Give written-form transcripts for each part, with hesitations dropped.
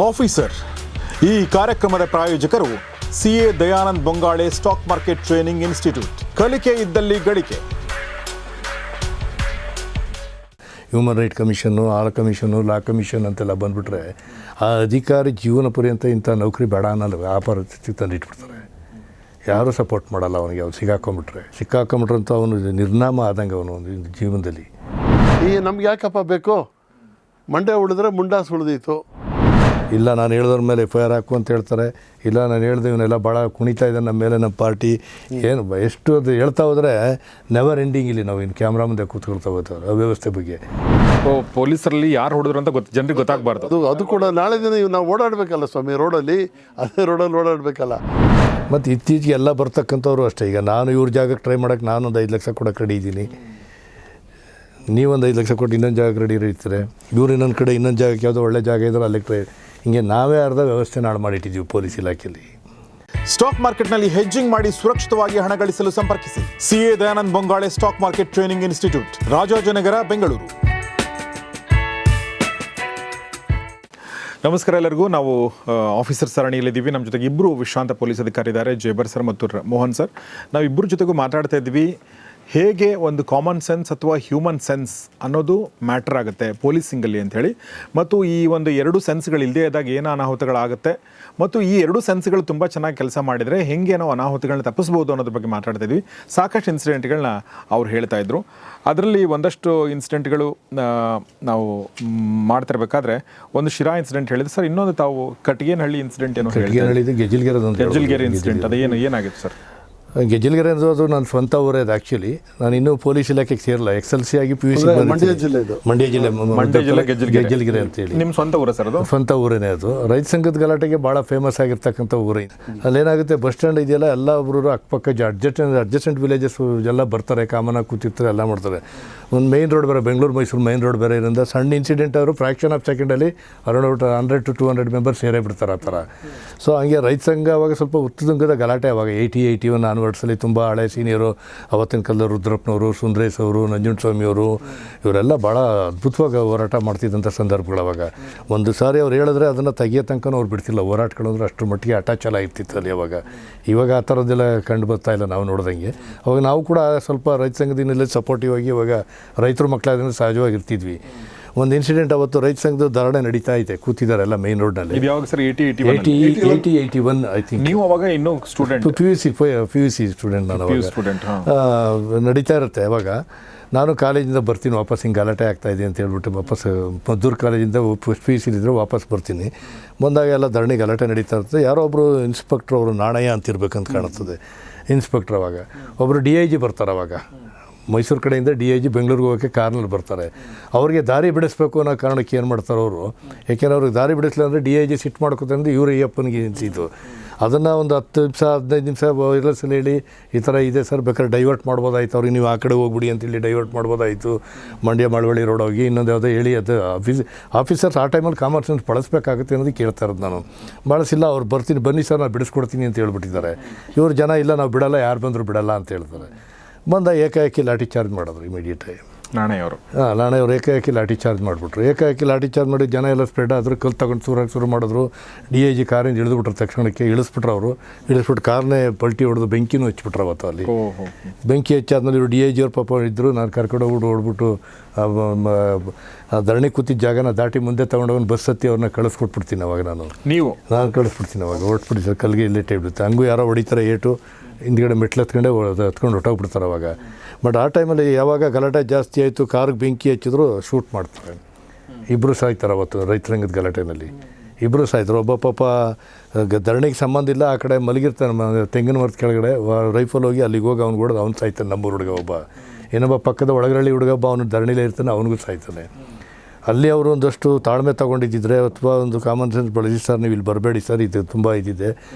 Officer ಈ ಕಾರ್ಯಕ್ರಮದ ಪ್ರಾಯೋಜಕರು CA Dayanand Bongale stock market training institute. ಕಲಿಕೆ ಇದ್ದಲ್ಲಿ ಗಳಿಕೆ. ಹ್ಯೂಮನ್ ರೈಟ್ ಕಮಿಷನ್ನು, ಆ ಕಮಿಷನ್ನು, ಲಾ ಕಮಿಷನ್ ಅಂತೆಲ್ಲ ಬಂದುಬಿಟ್ರೆ ಆ ಅಧಿಕಾರಿ ಜೀವನ ಪರ್ಯಂತ ಇಂಥ ನೌಕರಿ ಬೇಡ ಅನ್ನಲ್ಲ, ಆ ಪರಿಸ್ಥಿತಿ ತಂದಿಟ್ಬಿಡ್ತಾರೆ. ಯಾರೂ ಸಪೋರ್ಟ್ ಮಾಡಲ್ಲ ಅವನಿಗೆ. ಅವ್ನು ಸಿಕ್ಕಾಕೊಂಬಿಟ್ರೆ ಅಂತ ಅವನು ನಿರ್ನಾಮ ಆದಂಗೆ ಅವನು ಒಂದು ಜೀವನದಲ್ಲಿ. ಈ ನಮ್ಗೆ ಯಾಕಪ್ಪ ಬೇಕು, ಮಂಡೆ ಉಳಿದ್ರೆ ಮುಂಡಾಸ್ ಉಳಿದೀತು. ಇಲ್ಲ ನಾನು ಹೇಳ್ದವ್ರ ಮೇಲೆ FIR ಹಾಕು ಅಂತ ಹೇಳ್ತಾರೆ. ಇಲ್ಲ ನಾನು ಹೇಳ್ದೆ ಇವನ್ನೆಲ್ಲ ಭಾಳ ಕುಣಿತಾ ಇದ್ದಾನೆ ನಮ್ಮ ಮೇಲೆ, ನಮ್ಮ ಪಾರ್ಟಿ ಏನು ಎಷ್ಟು ಅದು ಹೇಳ್ತಾ ಹೋದರೆ ನೆವರ್ ಎಂಡಿಂಗ್. ಇಲ್ಲಿ ನಾವು ಇನ್ನು ಕ್ಯಾಮ್ರಾ ಮುಂದೆ ಕೂತ್ಕೊಳ್ತಾ ಹೋಗ್ತಾರೆ ಅವ್ಯವಸ್ಥೆ ಬಗ್ಗೆ. ಪೊಲೀಸರಲ್ಲಿ ಯಾರು ಹೊಡೆದ್ರು ಅಂತ ಜನರಿಗೆ ಗೊತ್ತಾಗಬಾರ್ದು. ಅದು ಕೂಡ ನಾಳೆ ದಿನ ನಾವು ಓಡಾಡಬೇಕಲ್ಲ ಸ್ವಾಮಿ, ರೋಡಲ್ಲಿ ಅದೇ ರೋಡಲ್ಲಿ ಓಡಾಡಬೇಕಲ್ಲ. ಮತ್ತು ಇತ್ತೀಚೆಗೆ ಎಲ್ಲ ಬರ್ತಕ್ಕಂಥವ್ರು ಅಷ್ಟೇ. ಈಗ ನಾನು ಇವ್ರ ಜಾಗಕ್ಕೆ ಟ್ರೈ ಮಾಡೋಕ್ಕೆ ನಾನೊಂದು 5 ಲಕ್ಷ ಕೊಡೋಕೆ ರೆಡಿ ಇದ್ದೀನಿ. ನೀವೊಂದು 5 ಲಕ್ಷ ಕೊಟ್ಟು ಇನ್ನೊಂದು ಜಾಗಕ್ಕೆ ರೆಡಿ ಇರ್ತೀರ. ಇವ್ರು ಇನ್ನೊಂದು ಕಡೆ ಇನ್ನೊಂದು ಜಾಗಕ್ಕೆ ಯಾವುದೋ ಒಳ್ಳೆ ಜಾಗ ಇದ್ರೆ ಅಲ್ಲಿಗೆ ಟ್ರೈ. ಹಿಂಗೆ ನಾವೇ ಅರ್ಧ ವ್ಯವಸ್ಥೆ ನಾಳು ಮಾಡಿಟ್ಟಿದ್ದೀವಿ ಪೊಲೀಸ್ ಇಲಾಖೆಯಲ್ಲಿ. ಸ್ಟಾಕ್ ಮಾರ್ಕೆಟ್ನಲ್ಲಿ ಹೆಡ್ಜಿಂಗ್ ಮಾಡಿ ಸುರಕ್ಷಿತವಾಗಿ ಹಣ ಗಳಿಸಲು ಸಂಪರ್ಕಿಸಿ CA Dayanand Bongale stock market training institute, Rajajinagar, Bengaluru. ನಮಸ್ಕಾರ ಎಲ್ಲರಿಗೂ. ನಾವು ಆಫೀಸರ್ ಸರಣಿಯಲ್ಲಿದ್ದೀವಿ. ನಮ್ಮ ಜೊತೆಗೆ ಇಬ್ಬರು ವಿಶ್ರಾಂತ ಪೊಲೀಸ್ ಅಧಿಕಾರಿ ಇದ್ದಾರೆ, ಜೇಬರ್ ಸರ್ ಮತ್ತು ಮೋಹನ್ ಸರ್. ನಾವು ಇಬ್ಬರ ಜೊತೆಗೂ ಮಾತಾಡ್ತಾ ಇದ್ವಿ ಹೇಗೆ ಒಂದು ಕಾಮನ್ ಸೆನ್ಸ್ ಅಥವಾ ಹ್ಯೂಮನ್ ಸೆನ್ಸ್ ಅನ್ನೋದು ಮ್ಯಾಟ್ರ್ ಆಗುತ್ತೆ ಪೊಲೀಸಿಂಗಲ್ಲಿ ಅಂಥೇಳಿ, ಮತ್ತು ಈ ಒಂದು 2 ಸೆನ್ಸ್ಗಳು ಇಲ್ಲದೇ ಇದ್ದಾಗ ಏನು ಅನಾಹುತಗಳಾಗುತ್ತೆ, ಮತ್ತು ಈ 2 ಸೆನ್ಸ್ಗಳು ತುಂಬ ಚೆನ್ನಾಗಿ ಕೆಲಸ ಮಾಡಿದರೆ ಹೇಗೆ ನಾವು ಅನಾಹುತಗಳನ್ನ ತಪ್ಪಿಸ್ಬೋದು ಅನ್ನೋದ್ರ ಬಗ್ಗೆ ಮಾತಾಡ್ತಾ ಇದ್ವಿ. ಸಾಕಷ್ಟು ಇನ್ಸಿಡೆಂಟ್ಗಳನ್ನ ಅವ್ರು ಹೇಳ್ತಾ ಇದ್ರು. ಅದರಲ್ಲಿ ಒಂದಷ್ಟು ಇನ್ಸಿಡೆಂಟ್ಗಳು ನಾವು ಮಾಡ್ತಿರ್ಬೇಕಾದ್ರೆ ಒಂದು ಶಿರಾ ಇನ್ಸಿಡೆಂಟ್ ಹೇಳಿದ್ರು ಸರ್. ಇನ್ನೊಂದು ತಾವು ಕಟ್ಟಿಗೆನಹಳ್ಳಿ ಇನ್ಸಿಡೆಂಟ್ ಏನೋ ಹೇಳಿದ್ರು, ಗೆಜ್ಜಿಲ್ಗೆರೆ ಇನ್ಸಿಡೆಂಟ್. ಅದು ಏನಾಗಿತ್ತು ಸರ್? ಗೆಜ್ಜಿಲ್ಗೆರೆ ಅನ್ನೋದು ನನ್ನ ಸ್ವಂತ ಊರೇ. ಅದು ಆ್ಯಕ್ಚುಲಿ ನಾನು ಇನ್ನೂ ಪೊಲೀಸ್ ಇಲಾಖೆಗೆ ಸೇರಲ್ಲ, SLC ಆಗಿ PUC ಮಂಡ್ಯ ಜಿಲ್ಲೆ ಇದು. ಮಂಡ್ಯ ಜಿಲ್ಲೆ ಗೆಜ್ಜಿಲ್ಗೆರೆ ಅಂತೇಳಿ. ನಿಮ್ಮ ಸ್ವಂತ ಊರ ಸರ್? ಅದು ಸ್ವಂತ ಊರೇನೆ. ಅದು ರೈತ ಸಂಘದ ಗಲಾಟೆಗೆ ಭಾಳ ಫೇಮಸ್ ಆಗಿರ್ತಕ್ಕಂಥ ಊರೇ. ಅಲ್ಲೇನಾಗುತ್ತೆ, ಬಸ್ ಸ್ಟ್ಯಾಂಡ್ ಇದೆಯಲ್ಲ, ಎಲ್ಲ ಒಬ್ಬರು ಅಕ್ಕಪಕ್ಕ ಅಡ್ಜಸ್ಟೆಂಟ್ ವಿಲೇಜಸ್ ಎಲ್ಲ ಬರ್ತಾರೆ, ಕಾಮನಾಗಿ ಕೂತಿರ್ತಾರೆ, ಎಲ್ಲ ಮಾಡ್ತಾರೆ. ಒಂದು ಮೈನ್ ರೋಡ್ ಬೇರೆ, ಬೆಂಗಳೂರು ಮೈಸೂರು ಮೈನ್ ರೋಡ್ ಬೇರೆ ಇರೋದ್ರಿಂದ ಸಣ್ಣ ಇನ್ಸಿಡೆಂಟ್ ಅವರು ಫ್ರ್ಯಾಕ್ಷನ್ ಆಫ್ ಸೆಕೆಂಡಲ್ಲಿ ಅರೌಂಡ್ 100 to 200 ಮೆಂಬರ್ಸ್ ಸೇರೇ ಬಿಡ್ತಾರೆ ಆ ಥರ. ಸೊ ಹಂಗೆ ರೈತ ಸಂಘ ಅವಾಗ ಸ್ವಲ್ಪ ಉತ್ತುಂಗದ ಗಲಾಟೆ. ಅವಾಗ 81 ಆನ್ವರ್ಡ್ಸಲ್ಲಿ ತುಂಬ ಹಳೆ ಸೀನಿಯರು, ಅವತ್ತಿನ ಕಾಲದ ರುದ್ರಪ್ಪನವರು, ಸುಂದರೇಶ್ ಅವರು, ನಂಜುಂಡಸ್ವಾಮಿಯವರು, ಇವರೆಲ್ಲ ಭಾಳ ಅದ್ಭುತವಾಗಿ ಹೋರಾಟ ಮಾಡ್ತಿದ್ದಂಥ ಸಂದರ್ಭಗಳು. ಅವಾಗ ಒಂದು ಸಾರಿ ಅವ್ರು ಹೇಳಿದ್ರೆ ಅದನ್ನು ತೆಗಿಯೋ ತನಕ ಅವ್ರು ಬಿಡ್ತಿಲ್ಲ. ಹೋರಾಟಗಳು ಅಂದ್ರೆ ಅಷ್ಟರ ಮಟ್ಟಿಗೆ ಅಟ್ಯಾಚ್ ಇರ್ತಿತ್ತು ಅಲ್ಲಿ ಅವಾಗ. ಇವಾಗ ಆ ಥರದ್ದೆಲ್ಲ ಕಂಡು ಬರ್ತಾ ಇಲ್ಲ ನಾವು ನೋಡ್ದಂಗೆ. ಅವಾಗ ನಾವು ಕೂಡ ಸ್ವಲ್ಪ ರೈತ ಸಂಘದಿಂದಲೇ ಸಪೋರ್ಟಿವ್ ಆಗಿ ಇವಾಗ ರೈತರ ಮಕ್ಕಳಾದ್ರಿಂದ ಸಹಜವಾಗಿರ್ತಿದ್ವಿ. ಒಂದು ಇನ್ಸಿಡೆಂಟ್ ಅವತ್ತು ರೈತ ಸಂಘದ ಧರಣಿ ನಡೀತಾ ಇದೆ, ಕೂತಿದ್ದಾರೆ ಎಲ್ಲ ಮೈನ್ ರೋಡ್ನಲ್ಲಿ. 80-81 I think. ನೀವು ಅವಾಗ ಇನ್ನೂ ಸ್ಟೂಡೆಂಟ್? PUC ಸ್ಟೂಡೆಂಟ್ ನಾನು ಅವಾಗ. ನಡೀತಾ ಇರುತ್ತೆ. ಅವಾಗ ನಾನು ಕಾಲೇಜಿಂದ ಬರ್ತೀನಿ ವಾಪಸ್, ಹಿಂಗೆ ಗಲಾಟೆ ಆಗ್ತಾಯಿದೆ ಅಂತ ಹೇಳ್ಬಿಟ್ಟು ವಾಪಸ್ ಮದ್ದೂರು ಕಾಲೇಜಿಂದ PUC ಇದ್ದರೆ ವಾಪಸ್ ಬರ್ತೀನಿ. ಬಂದಾಗ ಎಲ್ಲ ಧರಣಿ ಗಲಾಟೆ ನಡೀತಾ ಇರ್ತದೆ. ಯಾರೋ ಒಬ್ಬರು ಇನ್ಸ್ಪೆಕ್ಟ್ರ್, ಅವರು ನಾಣಯ್ಯ ಅಂತಿರ್ಬೇಕಂತ ಕಾಣಿಸ್ತದೆ ಇನ್ಸ್ಪೆಕ್ಟ್ರ್. ಅವಾಗ ಒಬ್ಬರು DIG ಬರ್ತಾರೆ. ಅವಾಗ ಮೈಸೂರು ಕಡೆಯಿಂದ DIG ಬೆಂಗಳೂರಿಗೆ ಹೋಗೋಕ್ಕೆ ಕಾರ್ನಲ್ಲಿ ಬರ್ತಾರೆ. ಅವ್ರಿಗೆ ದಾರಿ ಬಿಡಿಸ್ಬೇಕು ಅನ್ನೋ ಕಾರಣಕ್ಕೆ ಏನು ಮಾಡ್ತಾರೆ ಅವರು, ಯಾಕೆಂದ್ರೆ ಅವ್ರಿಗೆ ದಾರಿ ಬಿಡಿಸ್ಲಿಲ್ಲ ಅಂದರೆ DIG ಸಿಟ್ಟು ಮಾಡ್ಕೊತಂದು ಇವರು ಅಯ್ಯಪ್ಪನಿಗೆ ನಿಂತಿದ್ದು. ಅದನ್ನು ಒಂದು 10 ನಿಮಿಷ 15 ನಿಮಿಷ ವೈರಲ್ಸಲ್ಲಿ ಹೇಳಿ ಈ ಥರ ಇದೆ ಸರ್, ಬೇಕಾದ್ರೆ ಡೈವರ್ಟ್ ಮಾಡ್ಬೋದಾಯ್ತು, ಅವ್ರಿಗೆ ನೀವು ಆ ಕಡೆ ಹೋಗ್ಬಿಡಿ ಅಂತೇಳಿ ಡೈವರ್ಟ್ ಮಾಡ್ಬೋದಾಯಿತು. ಮಂಡ್ಯ ಮಳವಳ್ಳಿ ರೋಡ್ ಹೋಗಿ ಇನ್ನೊಂದು ಯಾವುದೋ ಹೇಳಿ, ಅದು ಆಫೀಸರ್ಸ್ ಆ ಟೈಮಲ್ಲಿ ಕಾಮನ್ ಸೆನ್ಸ್ ಬಳಸಬೇಕಾಗುತ್ತೆ ಅನ್ನೋದು ಕೇಳ್ತಾ ಇರೋದು ನಾನು. ಬಳಸಿಲ್ಲ. ಅವ್ರು ಬರ್ತೀನಿ, ಬನ್ನಿ ಸರ್, ನಾನು ಬಿಡಿಸ್ಕೊಡ್ತೀನಿ ಅಂತ ಹೇಳ್ಬಿಟ್ಟಿದ್ದಾರೆ. ಇವ್ರು ಜನ ಇಲ್ಲ, ನಾವು ಬಿಡಲ್ಲ, ಯಾರು ಬಂದರೂ ಬಿಡಲ್ಲ ಅಂತ ಹೇಳ್ತಾರೆ. ಬಂದ ಏಕಾಏಕಿ ಲಾಠಿ ಚಾರ್ಜ್ ಮಾಡಿದ್ರು ಇಮಿಡಿಯೇಟಾಗಿ. ನಾಣೆಯವರು ಏಕಾಏಕಿ ಲಾಠಿ ಚಾರ್ಜ್ ಮಾಡಿಬಿಟ್ರು. ಏಕಾಏಕಿ ಲಾಠಿ ಚಾರ್ಜ್ ಮಾಡಿ ಜನ ಎಲ್ಲ ಸ್ಪ್ರೆಡ್ ಆದರು. ಕಲ್ಲು ತಗೊಂಡು ಶುರು ಮಾಡಿದ್ರು. DIG ಕಾರಿಂದ ಇಳಿದ್ಬಿಟ್ರು. ತಕ್ಷಣಕ್ಕೆ ಇಳಿಸ್ಬಿಟ್ರು. ಅವರು ಇಳಿಸ್ಬಿಟ್ಟು ಕಾರ್ನೇ ಪಲ್ಟಿ ಹೊಡೆದು ಬೆಂಕಿನೂ ಹಚ್ಬಿಟ್ರು ಅವತ್ತು ಅಲ್ಲಿ. ಬೆಂಕಿ ಹಚ್ಚಾದ್ಮೇಲೆ ಇವರು DIG ಅವ್ರ ಪಾಪ ಇದ್ದರು. ನಾನು ಕರ್ಕೊಂಡು ಹೊಡ್ಬಿಟ್ಟು ಧರಣಿ ಕೂತಿದ್ದ ಜಾಗನ ದಾಟಿ ಮುಂದೆ ತೊಗೊಂಡೋಗಿ ಬಸ್ ಹತ್ತಿ ಅವ್ರನ್ನ ಕಳಿಸ್ಕೊಟ್ಬಿಡ್ತೀನಿ. ಅವಾಗ ನಾನು ಕಳಿಸ್ಬಿಡ್ತೀನಿ. ಅವಾಗ ಹೊಟ್ಬಿಡಿ ಸರ್, ಕಲ್ಗೆ ಇಲ್ಲೇ ಇಟ್ಬಿಡುತ್ತೆ. ಹಂಗೂ ಯಾರೋ ಹೊಡಿತಾರೆ ಏಟು, ಹಿಂದ್ಗಡೆ ಮೆಟ್ಲು ಹತ್ಕೊಂಡೆ ಹತ್ಕೊಂಡು ಹೊಟ್ಟೋಗ್ಬಿಡ್ತಾರೆ ಅವಾಗ. ಬಟ್ ಆ ಟೈಮಲ್ಲಿ ಯಾವಾಗ ಗಲಾಟೆ ಜಾಸ್ತಿ ಆಯಿತು, ಕಾರ್ಗೆ ಬೆಂಕಿ ಹಚ್ಚಿದ್ರು, ಶೂಟ್ ಮಾಡ್ತಾರೆ. ಇಬ್ಬರು ಸಾಯ್ತಾರೆ ಅವತ್ತು ರೈತ ರಂಗದ ಗಲಾಟೆನಲ್ಲಿ. ಇಬ್ಬರು ಸಾಯ್ತಾರೆ. ಒಬ್ಬ ಪಾಪ ಧರಣಿಗೆ ಸಂಬಂಧ ಇಲ್ಲ, ಆ ಕಡೆ ಮಲಗಿರ್ತಾನೆ ತೆಂಗಿನ ಮರದ ಕೆಳಗಡೆ, ರೈಫಲ್ ಹೋಗಿ ಅಲ್ಲಿಗೆ ಹೋಗಿ ಅವ್ನು ಹೊಡೆದು ಅವ್ನು ಸಾಯ್ತಾನೆ. ನಮ್ಮೂರು ಹುಡುಗ ಒಬ್ಬ. ಇನ್ನೊಬ್ಬ ಪಕ್ಕದ ಒಳಗರಳ್ಳಿ ಹುಡುಗ ಒಬ್ಬ, ಅವನು ಧರಣಿಲೇ ಇರ್ತಾನೆ, ಅವನಿಗೂ ಸಾಯ್ತಾನೆ. ಅಲ್ಲಿ ಅವರು ಒಂದಷ್ಟು ತಾಳ್ಮೆ ತೊಗೊಂಡಿದ್ದಿದ್ರೆ ಅಥವಾ ಒಂದು ಕಾಮನ್ ಸೆನ್ಸ್ ಬಳಸಿ, ಸರ್ ನೀವು ಇಲ್ಲಿ ಬರಬೇಡಿ ಸರ್, ಇದು ತುಂಬ ಇದಿದೆ,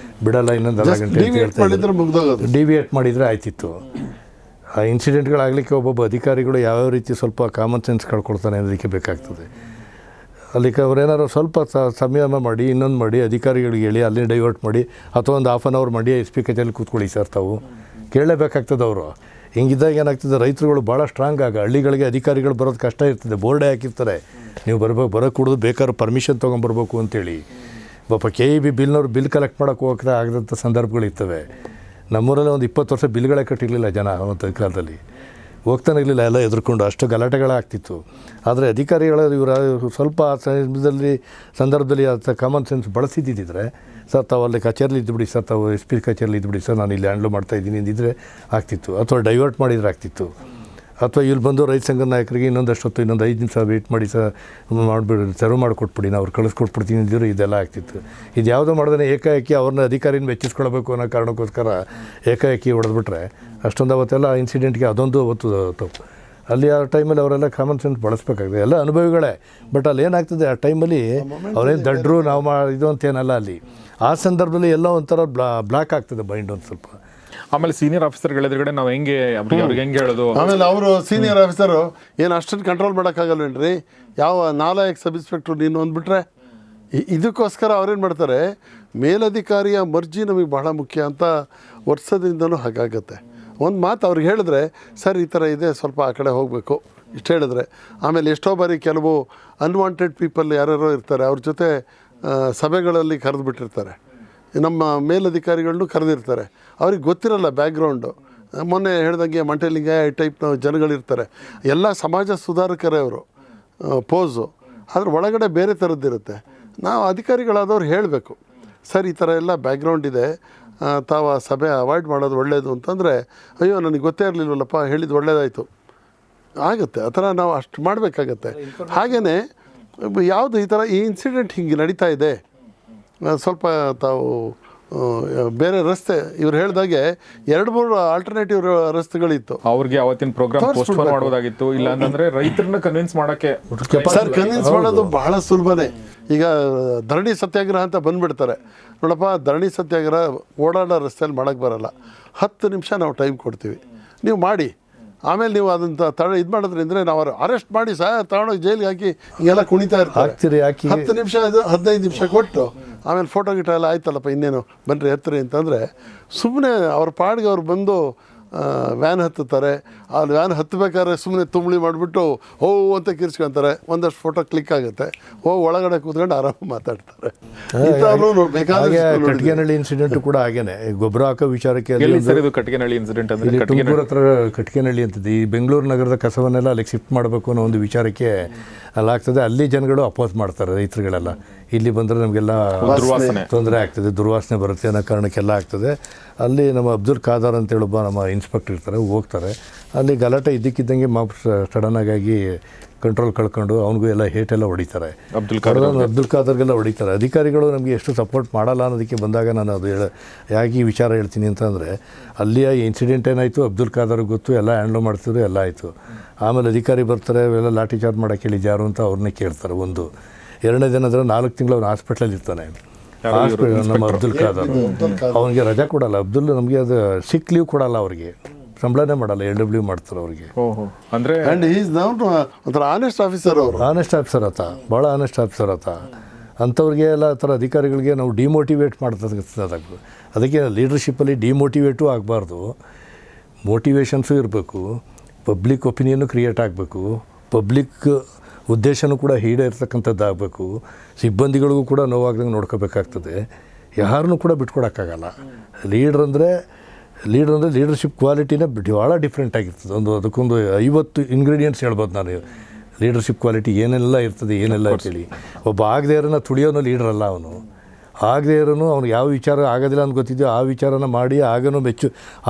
ಬಿಡಲ್ಲ, ಇನ್ನೊಂದು ಅರ್ಧ ಗಂಟೆ ಡಿವಿಯೇಟ್ ಮಾಡಿದರೆ ಆಯ್ತಿತ್ತು. ಆ ಇನ್ಸಿಡೆಂಟ್ಗಳಾಗಲಿಕ್ಕೆ ಒಬ್ಬೊಬ್ಬ ಅಧಿಕಾರಿಗಳು ಯಾವ್ಯಾವ ರೀತಿ ಸ್ವಲ್ಪ ಕಾಮನ್ ಸೆನ್ಸ್ ಕಳ್ಕೊಳ್ತಾನೆ ಅನ್ನೋದಕ್ಕೆ ಬೇಕಾಗ್ತದೆ. ಅಲ್ಲಿಗೆ ಅವ್ರೇನಾದ್ರು ಸ್ವಲ್ಪ ಸಂಯಮ ಮಾಡಿ, ಇನ್ನೊಂದು ಮಾಡಿ, ಅಧಿಕಾರಿಗಳಿಗೆ ಹೇಳಿ ಅಲ್ಲಿ ಡೈವರ್ಟ್ ಮಾಡಿ, ಅಥವಾ ಒಂದು half an hour Mandya SP ಕಚೇರಿಯಲ್ಲಿ ಕೂತ್ಕೊಳ್ಳಿ ಸರ್, ತಾವು ಕೇಳಲೇಬೇಕಾಗ್ತದೆ ಅವರು. ಹಿಂಗಿದ್ದಾಗ ಏನಾಗ್ತದೆ, ರೈತರುಗಳು ಭಾಳ ಸ್ಟ್ರಾಂಗ್ ಹಳ್ಳಿಗಳಿಗೆ ಅಧಿಕಾರಿಗಳು ಬರೋದು ಕಷ್ಟ ಇರ್ತದೆ. ಬೋರ್ಡೇ ಹಾಕಿರ್ತಾರೆ, ನೀವು ಬರೋ ಕುಡಿದು ಬೇಕಾದ್ರೆ ಪರ್ಮಿಷನ್ ತೊಗೊಂಬರ್ಬೇಕು ಅಂತೇಳಿ. ಪಾಪ KEB ಬಿಲ್ನವ್ರು ಬಿಲ್ ಕಲೆಕ್ಟ್ ಮಾಡೋಕ್ಕೆ ಹೋಗ್ತಾ ಆಗದಂಥ ಸಂದರ್ಭಗಳಿರ್ತವೆ. ನಮ್ಮೂರಲ್ಲಿ ಒಂದು 20 ವರ್ಷ ಬಿಲ್ಗಳೇ ಕಟ್ಟಿರಲಿಲ್ಲ ಜನ ಒಂದು ಕಾಲದಲ್ಲಿ, ಹೋಗ್ತಾನೆ ಇರಲಿಲ್ಲ, ಎಲ್ಲ ಎದುರ್ಕೊಂಡು ಅಷ್ಟು ಗಲಾಟೆಗಳಾಗ್ತಿತ್ತು. ಆದರೆ ಅಧಿಕಾರಿಗಳ ಇವರು ಸ್ವಲ್ಪ ಸಂದರ್ಭದಲ್ಲಿ ಅದು ಕಾಮನ್ ಸೆನ್ಸ್ ಬಳಸಿದ್ದಿದ್ರೆ, ಸರ್ ತಾವು ಅಲ್ಲಿ ಕಚೇರಿಲಿ ಇದ್ದುಬಿಡಿ ಸರ್, ತಾವು SP ಕಚೇರಿಲಿ ಇದ್ದುಬಿಡಿ ಸರ್, ನಾನು ಇಲ್ಲಿ ಹ್ಯಾಂಡ್ಲ್ ಮಾಡ್ತಾಯಿದ್ದೀನಿ ಅಂದಿದ್ರೆ ಆಗ್ತಿತ್ತು, ಅಥವಾ ಡೈವರ್ಟ್ ಮಾಡಿದರೆ ಆಗ್ತಿತ್ತು. ಅಥವಾ ಇಲ್ಲಿ ಬಂದು ರೈತ ಸಂಘದ ನಾಯಕರಿಗೆ ಇನ್ನೊಂದು 5 ನಿಮಿಷ ವೆಯ್ಟ್ ಮಾಡಿ ಸರ್, ಮಾಡಿಬಿಡಿ, ಸರ್ವ್ ಮಾಡಿಕೊಟ್ಬಿಡಿ, ನಾವು ಅವ್ರು ಕಳಿಸ್ಕೊಟ್ಬಿಡ್ತೀನಿ ಅಂದಿದ್ರು, ಇದೆಲ್ಲ ಆಗ್ತಿತ್ತು. ಇದು ಯಾವುದೋ ಮಾಡಿದ್ರೆ ಏಕಾಏಕಿ ಅವ್ರನ್ನ ಅಧಿಕಾರಿನ ಮೆಚ್ಚಿಸ್ಕೊಳ್ಬೇಕು ಅನ್ನೋ ಕಾರಣಕ್ಕೋಸ್ಕರ ಏಕಾಏಕಿ ಹೊಡೆದ್ಬಿಟ್ರೆ ಅಷ್ಟೊಂದು ಅವತ್ತೆಲ್ಲ ಇನ್ಸಿಡೆಂಟ್ಗೆ ಅದೊಂದು ಅವತ್ತು ತಪ್ಪು. ಅಲ್ಲಿ ಆ ಟೈಮಲ್ಲಿ ಅವರೆಲ್ಲ ಕಾಮನ್ ಸೆನ್ಸ್ ಬಳಸಬೇಕಾಗಿದೆ, ಎಲ್ಲ ಅನುಭವಿಗಳೇ. ಬಟ್ ಅಲ್ಲಿ ಏನಾಗ್ತದೆ ಆ ಟೈಮಲ್ಲಿ ಅವರೇನು ದಡ್ರು ನಾವು ಇದು ಅಂತೇನಲ್ಲ, ಅಲ್ಲಿ ಆ ಸಂದರ್ಭದಲ್ಲಿ ಎಲ್ಲ ಒಂಥರ ಬ್ಲಾಕ್ ಆಗ್ತದೆ ಮೈಂಡ್ ಒಂದು ಸ್ವಲ್ಪ. ಆಮೇಲೆ ಸೀನಿಯರ್ ಆಫೀಸರ್ಗಳ ಎದುರುಗಡೆ ನಾವು ಅವ್ರಿಗೆ ಹೆಂಗೆ ಹೇಳೋದು, ಆಮೇಲೆ ಅವರು ಸೀನಿಯರ್ ಆಫೀಸರು ಏನು ಅಷ್ಟನ್ನು ಕಂಟ್ರೋಲ್ ಮಾಡೋಕ್ಕಾಗಲ್ವೇನ್ರಿ, ಯಾವ ನಾಲಾಯಕ್ ಸಬ್ ಇನ್ಸ್ಪೆಕ್ಟ್ರು ನೀನು ಅಂದ್ಬಿಟ್ರೆ. ಇದಕ್ಕೋಸ್ಕರ ಅವ್ರೇನು ಮಾಡ್ತಾರೆ, ಮೇಲಧಿಕಾರಿಯ ಮರ್ಜಿ ನಮಗೆ ಬಹಳ ಮುಖ್ಯ ಅಂತ ವರ್ಷದಿಂದನೂ ಹಾಗಾಗತ್ತೆ. ಒಂದು ಮಾತು ಅವ್ರಿಗೆ ಹೇಳಿದ್ರೆ, ಸರ್ ಈ ಥರ ಇದೆ, ಸ್ವಲ್ಪ ಆ ಕಡೆ ಹೋಗಬೇಕು, ಇಷ್ಟು ಹೇಳಿದ್ರೆ. ಆಮೇಲೆ ಎಷ್ಟೋ ಬಾರಿ ಕೆಲವು ಅನ್ವಾಂಟೆಡ್ ಪೀಪಲ್ ಯಾರ್ಯಾರೋ ಇರ್ತಾರೆ, ಅವ್ರ ಜೊತೆ ಸಭೆಗಳಲ್ಲಿ ಕರೆದು ಬಿಟ್ಟಿರ್ತಾರೆ, ನಮ್ಮ ಮೇಲಧಿಕಾರಿಗಳನ್ನೂ ಕರೆದಿರ್ತಾರೆ, ಅವ್ರಿಗೆ ಗೊತ್ತಿರಲ್ಲ ಬ್ಯಾಕ್ಗ್ರೌಂಡು. ಮೊನ್ನೆ ಹೇಳ್ದಂಗೆ ಮಂಟೇಲಿಂಗ ಟೈಪ್ನ ಜನಗಳಿರ್ತಾರೆ, ಎಲ್ಲ ಸಮಾಜ ಸುಧಾರಕರೇ ಅವರು ಪೋಸು, ಆದರೆ ಒಳಗಡೆ ಬೇರೆ ಥರದ್ದಿರುತ್ತೆ. ನಾವು ಅಧಿಕಾರಿಗಳಾದವ್ರು ಹೇಳಬೇಕು, ಸರ್ ಈ ಥರ ಎಲ್ಲ ಬ್ಯಾಕ್ಗ್ರೌಂಡ್ ಇದೆ, ತಾವು ಆ ಸಭೆ ಅವಾಯ್ಡ್ ಮಾಡೋದು ಒಳ್ಳೆಯದು ಅಂತಂದರೆ, ಅಯ್ಯೋ ನನಗೆ ಗೊತ್ತೇ ಇರಲಿಲ್ವಲ್ಲಪ್ಪ, ಹೇಳಿದ್ದು ಒಳ್ಳೇದಾಯಿತು ಆಗುತ್ತೆ. ಆ ಥರ ನಾವು ಅಷ್ಟು ಮಾಡಬೇಕಾಗತ್ತೆ. ಹಾಗೆಯೇ ಯಾವುದು ಈ ಥರ ಈ ಇನ್ಸಿಡೆಂಟ್ ಹಿಂಗೆ ನಡೀತಾ ಇದೆ, ಸ್ವಲ್ಪ ತಾವು ಬೇರೆ ರಸ್ತೆ ಇವ್ರು ಹೇಳ್ದಾಗೆ 2-3 ಆಲ್ಟರ್ನೇಟಿವ್ ರಸ್ತೆಗಳಿತ್ತು, ಅವ್ರಿಗೆ ಅವತ್ತಿನ ಪ್ರೋಗ್ರಾಮ್ ಪೋಸ್ಟ್ಪೋನ್ ಮಾಡೋದಾಗಿತ್ತು. ಇಲ್ಲ ಅಂತಂದ್ರೆ ರೈತರನ್ನ ಕನ್ವಿನ್ಸ್ ಮಾಡೋಕ್ಕೆ, ಸರ್ ಕನ್ವಿನ್ಸ್ ಮಾಡೋದು ಬಹಳ ಸುಲಭನೇ. ಈಗ ಧರಣಿ ಸತ್ಯಾಗ್ರಹ ಅಂತ ಬಂದುಬಿಡ್ತಾರೆ, ನೋಡಪ್ಪ ಧರಣಿ ಸತ್ಯಾಗ್ರಹ ಓಡಾಡೋ ರಸ್ತೆಯಲ್ಲಿ ಮಾಡೋಕ್ಕೆ ಬರಲ್ಲ, 10 ನಿಮಿಷ ನಾವು ಟೈಮ್ ಕೊಡ್ತೀವಿ, ನೀವು ಮಾಡಿ. ಆಮೇಲೆ ನೀವು ಅದನ್ನು ಇದು ಮಾಡೋದ್ರಿಂದ ನಾವು ಅರೆಸ್ಟ್ ಮಾಡಿ ಸರ್ ತಗೊಂಡೋಗಿ ಜೈಲಿಗೆ ಹಾಕಿ ಹಿಂಗೆಲ್ಲ ಕುಣಿತಾ ಇರ್ತಾರೆ. 10 ನಿಮಿಷ 15 ನಿಮಿಷ ಕೊಟ್ಟು ಆಮೇಲೆ ಫೋಟೋ ಗಿಟ ಎಲ್ಲ ಆಯ್ತಲ್ಲಪ್ಪ, ಇನ್ನೇನು ಬನ್ನಿರಿ ಎತ್ತರಿ ಅಂತಂದರೆ ಸುಮ್ಮನೆ ಅವ್ರ ಪಾಡಿಗೆ ಅವ್ರು ಬಂದು ವ್ಯಾನ್ ಹತ್ತುತ್ತಾರೆ. ಅಲ್ಲಿ ವ್ಯಾನ್ ಹತ್ತಬೇಕಾದ್ರೆ ಸುಮ್ಮನೆ ತುಂಬಳಿ ಮಾಡಿಬಿಟ್ಟು ಓ ಅಂತ ಕಿರ್ಸ್ಕೊತಾರೆ, ಒಂದಷ್ಟು ಫೋಟೋ ಕ್ಲಿಕ್ ಆಗುತ್ತೆ, ಒಳಗಡೆ ಕೂತ್ಕೊಂಡು ಆರಾಮ ಮಾತಾಡ್ತಾರೆ. ಕಟ್ಗೆನಹಳ್ಳಿ ಇನ್ಸಿಡೆಂಟ್ ಕೂಡ ಹಾಗೇನೆ, ಗೊಬ್ಬರ ಹಾಕೋ ವಿಚಾರಕ್ಕೆ ಕಟ್ಗೆನಹಳ್ಳಿ ಇನ್ಸಿಡೆಂಟ್ ಅಂದರೆ ತುಮಕೂರು ಹತ್ರ ಕಟ್ಗೆನಹಳ್ಳಿ ಅಂತದ್ದು, ಈ ಬೆಂಗಳೂರು ನಗರದ ಕಸವನ್ನೆಲ್ಲ ಅಲ್ಲಿಗೆ ಶಿಫ್ಟ್ ಮಾಡಬೇಕು ಅನ್ನೋ ಒಂದು ವಿಚಾರಕ್ಕೆ ಅಲ್ಲಾಗ್ತದೆ. ಅಲ್ಲಿ ಜನಗಳು ಅಪೋಸ್ ಮಾಡ್ತಾರೆ, ರೈತರುಗಳೆಲ್ಲ ಇಲ್ಲಿ ಬಂದರೆ ನಮಗೆಲ್ಲ ತೊಂದರೆ ಆಗ್ತದೆ, ದುರ್ವಾಸನೆ ಬರುತ್ತೆ ಅನ್ನೋ ಕಾರಣಕ್ಕೆಲ್ಲ ಆಗ್ತದೆ. ಅಲ್ಲಿ ನಮ್ಮ ಅಬ್ದುಲ್ ಖಾದರ್ ಅಂತೇಳಿ ಒಬ್ಬ ನಮ್ಮ ಇನ್ಸ್ಪೆಕ್ಟರ್ ಇರ್ತಾರೆ, ಹೋಗ್ತಾರೆ, ಅಲ್ಲಿ ಗಲಾಟೆ ಇದ್ದಕ್ಕಿದ್ದಂಗೆ ಸಡನ್ನಾಗಿ ಕಂಟ್ರೋಲ್ ಕಳ್ಕೊಂಡು ಅವನಿಗೂ ಎಲ್ಲ ಹೇಟೆಲ್ಲ ಹೊಡಿತಾರೆ, ಅಬ್ದುಲ್ ಖಾದರ್ಗೆಲ್ಲ ಹೊಡಿತಾರೆ. ಅಧಿಕಾರಿಗಳು ನಮಗೆ ಎಷ್ಟು ಸಪೋರ್ಟ್ ಮಾಡಲ್ಲ ಅನ್ನೋದಕ್ಕೆ ಬಂದಾಗ ನಾನು ಅದು ಯಾಕೆ ಈ ವಿಚಾರ ಹೇಳ್ತೀನಿ ಅಂತಂದರೆ, ಅಲ್ಲಿಯ ಇನ್ಸಿಡೆಂಟ್ ಏನಾಯಿತು ಅಬ್ದುಲ್ ಖಾದರ್ಗೆ ಗೊತ್ತು, ಎಲ್ಲ ಹ್ಯಾಂಡ್ಲ್ ಮಾಡ್ತಿದ್ರು, ಎಲ್ಲ ಆಯಿತು. ಆಮೇಲೆ ಅಧಿಕಾರಿ ಬರ್ತಾರೆ, ಅವೆಲ್ಲ ಲಾಠಿ ಚಾರ್ಜ್ ಮಾಡೋಕ್ಕೆ ಹೇಳಿದ್ದು ಯಾರು ಅಂತ ಅವ್ರನ್ನೇ ಕೇಳ್ತಾರೆ. ಒಂದು 2ನೇ ದಿನ 4 ತಿಂಗಳು ಅವ್ನು ಹಾಸ್ಪಿಟ್ಲಲ್ಲಿ ಇರ್ತಾನೆ. ನಮ್ಮ ಅಬ್ದುಲ್ ಖಾದರ್ ಅವನಿಗೆ ರಜಾ ಕೊಡಲ್ಲ, ನಮಗೆ ಅದು ಸಿಕ್ ಲೀವ್ ಕೊಡಲ್ಲ, ಅವ್ರಿಗೆ ಸಂಬಳನೇ ಮಾಡಲ್ಲ, LW ಮಾಡ್ತಾರೆ ಅವ್ರಿಗೆ. ಅಂದರೆ ಒಂಥರ ಆನೆಸ್ಟ್ ಆಫೀಸರ್ ಅವರು, ಆನೆಸ್ಟ್ ಆಫೀಸರ್ ಆತ, ಭಾಳ ಆನೆಸ್ಟ್ ಆಫೀಸರ್ ಆತ. ಅಂಥವ್ರಿಗೆ ಎಲ್ಲ ಆ ಥರ ಅಧಿಕಾರಿಗಳಿಗೆ ನಾವು ಡಿಮೋಟಿವೇಟ್ ಮಾಡ್ತಕ್ಕಂಥದ್ದು. ಅದಕ್ಕೆ ಲೀಡರ್ಶಿಪ್ಪಲ್ಲಿ ಡಿಮೋಟಿವೇಟು ಆಗಬಾರ್ದು, ಮೋಟಿವೇಶನ್ಸು ಇರಬೇಕು, ಪಬ್ಲಿಕ್ ಒಪಿನಿಯನ್ನು ಕ್ರಿಯೇಟ್ ಆಗಬೇಕು, ಪಬ್ಲಿಕ್ ಉದ್ದೇಶನೂ ಕೂಡ ಈಡೇರ್ತಕ್ಕಂಥದ್ದು ಆಗಬೇಕು, ಸಿಬ್ಬಂದಿಗಳಿಗೂ ಕೂಡ ನೋವಾಗ್ದಂಗೆ ನೋಡ್ಕೋಬೇಕಾಗ್ತದೆ, ಯಾರನ್ನೂ ಕೂಡ ಬಿಟ್ಕೊಡೋಕ್ಕಾಗಲ್ಲ. ಲೀಡ್ರ್ ಅಂದರೆ ಲೀಡರ್ಶಿಪ್ ಕ್ವಾಲಿಟಿನೇ ಭಾಳ ಡಿಫ್ರೆಂಟ್ ಆಗಿರ್ತದೆ. ಅದಕ್ಕೊಂದು 50 ಇಂಗ್ರೀಡಿಯೆಂಟ್ಸ್ ಹೇಳ್ಬೋದು ನಾನು, ಲೀಡರ್ಶಿಪ್ ಕ್ವಾಲಿಟಿ ಏನೆಲ್ಲ ಇರ್ತದೆ, ಏನೆಲ್ಲ ಅಂತೇಳಿ. ಒಬ್ಬ ಆಗದೇ ಇರೋನ ತುಳಿಯೋನು ಲೀಡ್ರಲ್ಲ, ಅವನು ಆಗದೇ ಇರೋನು ಅವ್ನು ಯಾವ ವಿಚಾರ ಆಗೋದಿಲ್ಲ ಅಂತ ಗೊತ್ತಿದೆಯೋ ಆ ವಿಚಾರನ ಮಾಡಿ ಆಗನೂ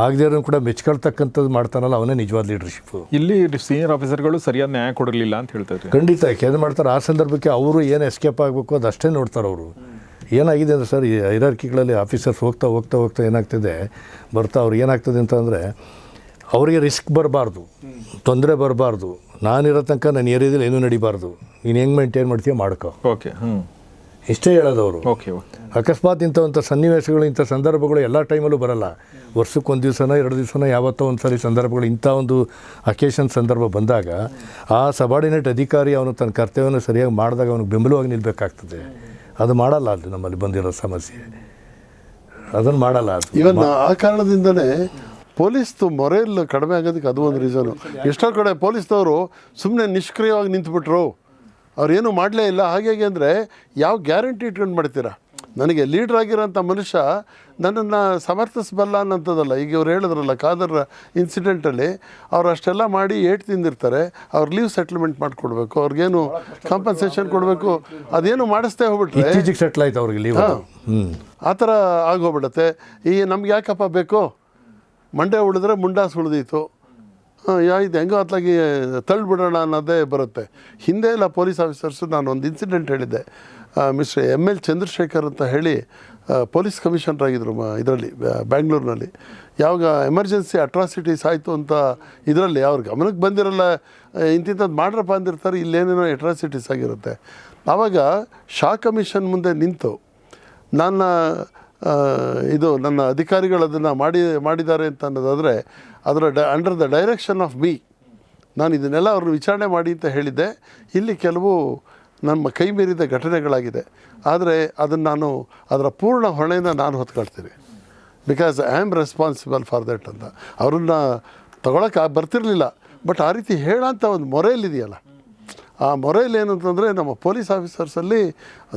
ಆಗದೇ ಇರೋನು ಕೂಡ ಮೆಚ್ಕೊಳ್ತಕ್ಕಂಥದ್ದು ಮಾಡ್ತಾನಲ್ಲ, ಅವನೇ ನಿಜವಾದ ಲೀಡರ್ಶಿಪ್ಪು. ಇಲ್ಲಿ ಸೀನಿಯರ್ ಆಫೀಸರ್ಗಳು ಸರಿಯಾದ ನ್ಯಾಯ ಕೊಡಲಿಲ್ಲ ಅಂತ ಹೇಳ್ತಾರೆ. ಖಂಡಿತ ಯಾಕೆ ಮಾಡ್ತಾರೆ, ಆ ಸಂದರ್ಭಕ್ಕೆ ಅವರು ಏನು ಎಸ್ಕೇಪ್ ಆಗಬೇಕು ಅದಷ್ಟೇ ನೋಡ್ತಾರೆ ಅವರು. ಏನಾಗಿದೆ ಅಂದರೆ ಸರ್, ಈ ಹೈರಾರ್ಕಿಗಳಲ್ಲಿ ಆಫೀಸರ್ಸ್ ಹೋಗ್ತಾ ಏನಾಗ್ತದೆ ಬರ್ತಾ ಅವ್ರು ಏನಾಗ್ತದೆ ಅಂತಂದರೆ, ಅವರಿಗೆ ರಿಸ್ಕ್ ಬರಬಾರ್ದು, ತೊಂದರೆ ಬರಬಾರ್ದು, ನಾನಿರೋ ತನಕ ನನ್ನ ಏರಿಯಾದಲ್ಲಿ ಏನೂ ನಡಿಬಾರ್ದು, ನೀನು ಹೆಂಗೆ ಮೇಂಟೈನ್ ಮಾಡ್ತೀಯ ಮಾಡ್ಕೋ, ಓಕೆ ಇಷ್ಟೇ ಹೇಳೋದವರು. ಓಕೆ ಅಕಸ್ಮಾತ್ ಇಂಥ ಸನ್ನಿವೇಶಗಳು, ಇಂಥ ಸಂದರ್ಭಗಳು ಎಲ್ಲ ಟೈಮಲ್ಲೂ ಬರಲ್ಲ. ವರ್ಷಕ್ಕೆ 1 ದಿವಸನೋ 2 ದಿವಸನೋ ಯಾವತ್ತೋ ಒಂದು ಸಾರಿ ಸಂದರ್ಭಗಳು, ಇಂಥ ಒಂದು ಅಕೇಶನ್ ಸಂದರ್ಭ ಬಂದಾಗ ಆ ಸಬಾರ್ಡಿನೇಟ್ ಅಧಿಕಾರಿ ಅವನು ತನ್ನ ಕರ್ತವ್ಯವನ್ನು ಸರಿಯಾಗಿ ಮಾಡಿದಾಗ ಅವನಿಗೆ ಬೆಂಬಲವಾಗಿ ನಿಲ್ಲಬೇಕಾಗ್ತದೆ. ಅದು ಮಾಡಲ್ಲ, ಅದು ನಮ್ಮಲ್ಲಿ ಬಂದಿರೋ ಸಮಸ್ಯೆ, ಅದನ್ನು ಮಾಡಲ್ಲ. ಅದು ಇವನ್ ಆ ಕಾರಣದಿಂದನೇ ಪೊಲೀಸ್ದು ಮೊರೇಲ್ ಕಡಿಮೆ ಆಗೋದಕ್ಕೆ ಅದು ಒಂದು ರೀಸನು. ಎಷ್ಟೋ ಕಡೆ ಪೊಲೀಸ್ನವರು ಸುಮ್ಮನೆ ನಿಷ್ಕ್ರಿಯವಾಗಿ ನಿಂತುಬಿಟ್ರು, ಅವ್ರೇನು ಮಾಡಲೇ ಇಲ್ಲ. ಹಾಗೆ ಅಂದರೆ ಯಾವ ಗ್ಯಾರಂಟಿ ಇಟ್ಕೊಂಡು ಮಾಡ್ತೀರಾ? ನನಗೆ ಲೀಡ್ರ್ ಆಗಿರೋಂಥ ಮನುಷ್ಯ ನನ್ನನ್ನು ಸಮರ್ಥಿಸಬಲ್ಲ ಅನ್ನೋಂಥದ್ದಲ್ಲ. ಈಗ ಇವ್ರು ಹೇಳಿದ್ರಲ್ಲ ಖಾದರ್ ಇನ್ಸಿಡೆಂಟಲ್ಲಿ ಅವ್ರು ಅಷ್ಟೆಲ್ಲ ಮಾಡಿ ಏಟ್ ತಿಂದಿರ್ತಾರೆ, ಅವ್ರು ಲೀವ್ ಸೆಟ್ಲ್ಮೆಂಟ್ ಮಾಡಿಕೊಡ್ಬೇಕು, ಅವ್ರಿಗೇನು ಕಾಂಪನ್ಸೇಷನ್ ಕೊಡಬೇಕು, ಅದೇನು ಮಾಡಿಸ್ತೇ ಹೋಗ್ಬಿಟ್ರೆ ಇತ್ತೀಚೆಗೆ ಸೆಟ್ಲ್ ಆಯ್ತು ಅವ್ರಿಗೆ ಲೀವ್. ಆ ಥರ ಆಗೋಗ್ಬಿಡುತ್ತೆ. ಈ ನಮ್ಗೆ ಯಾಕಪ್ಪ ಬೇಕು, ಮಂಡೆ ಉಳಿದ್ರೆ ಮುಂಡಾಸ್ ಉಳಿದೀತು, ಇದು ಹೆಂಗೋ ಅತ್ಲಾಗಿ ತಳ್ಳಿಬಿಡೋಣ ಅನ್ನೋದೇ ಬರುತ್ತೆ. ಹಿಂದೆ ಎಲ್ಲ ಪೊಲೀಸ್ ಆಫೀಸರ್ಸು, ನಾನು ಒಂದು ಇನ್ಸಿಡೆಂಟ್ ಹೇಳಿದ್ದೆ. ಮಿಸ್ಟರ್ ML ಚಂದ್ರಶೇಖರ್ ಅಂತ ಹೇಳಿ ಪೊಲೀಸ್ ಕಮಿಷನರ್ ಆಗಿದ್ದರು ಇದರಲ್ಲಿ ಬ್ಯಾಂಗ್ಳೂರಿನಲ್ಲಿ. ಯಾವಾಗ ಎಮರ್ಜೆನ್ಸಿ ಅಟ್ರಾಸಿಟೀಸ್ ಆಯಿತು ಅಂತ ಇದರಲ್ಲಿ ಅವ್ರ ಗಮನಕ್ಕೆ ಬಂದಿರಲ್ಲ, ಇಂತಿಂಥದ್ದು ಮಾಡ್ರಪ್ಪ ಅಂದಿರ್ತಾರೆ, ಇಲ್ಲೇನೇನೋ ಅಟ್ರಾಸಿಟೀಸ್ ಆಗಿರುತ್ತೆ. ಆವಾಗ ಶಾ ಕಮಿಷನ್ ಮುಂದೆ ನಿಂತು ನನ್ನ ಅಧಿಕಾರಿಗಳು ಅದನ್ನು ಮಾಡಿದ್ದಾರೆ ಅಂತ ಅನ್ನೋದಾದರೆ ಅದರ under the direction of me ನಾನು ಇದನ್ನೆಲ್ಲ ಅವ್ರನ್ನ ವಿಚಾರಣೆ ಮಾಡಿ ಅಂತ ಹೇಳಿದ್ದೆ. ಇಲ್ಲಿ ಕೆಲವು ನಮ್ಮ ಕೈ ಮೀರಿದ ಘಟನೆಗಳಾಗಿದೆ, ಆದರೆ ಅದನ್ನು ಅದರ ಪೂರ್ಣ ಹೊಣೆನ ನಾನು ಹೊತ್ಕೊಳ್ತೀನಿ. Because I am responsible for that ಅಂತ. ಅವ್ರನ್ನ ತೊಗೊಳಕ್ಕೆ ಬರ್ತಿರಲಿಲ್ಲ, ಬಟ್ ಆ ರೀತಿ ಹೇಳೋಂಥ ಒಂದು ಮೊರೆಯಲ್ಲಿದೆಯಲ್ಲ, ಆ ಮೊರೆಯಲ್ಲಿ ಏನು ಅಂತಂದರೆ ನಮ್ಮ ಪೊಲೀಸ್ ಆಫೀಸರ್ಸಲ್ಲಿ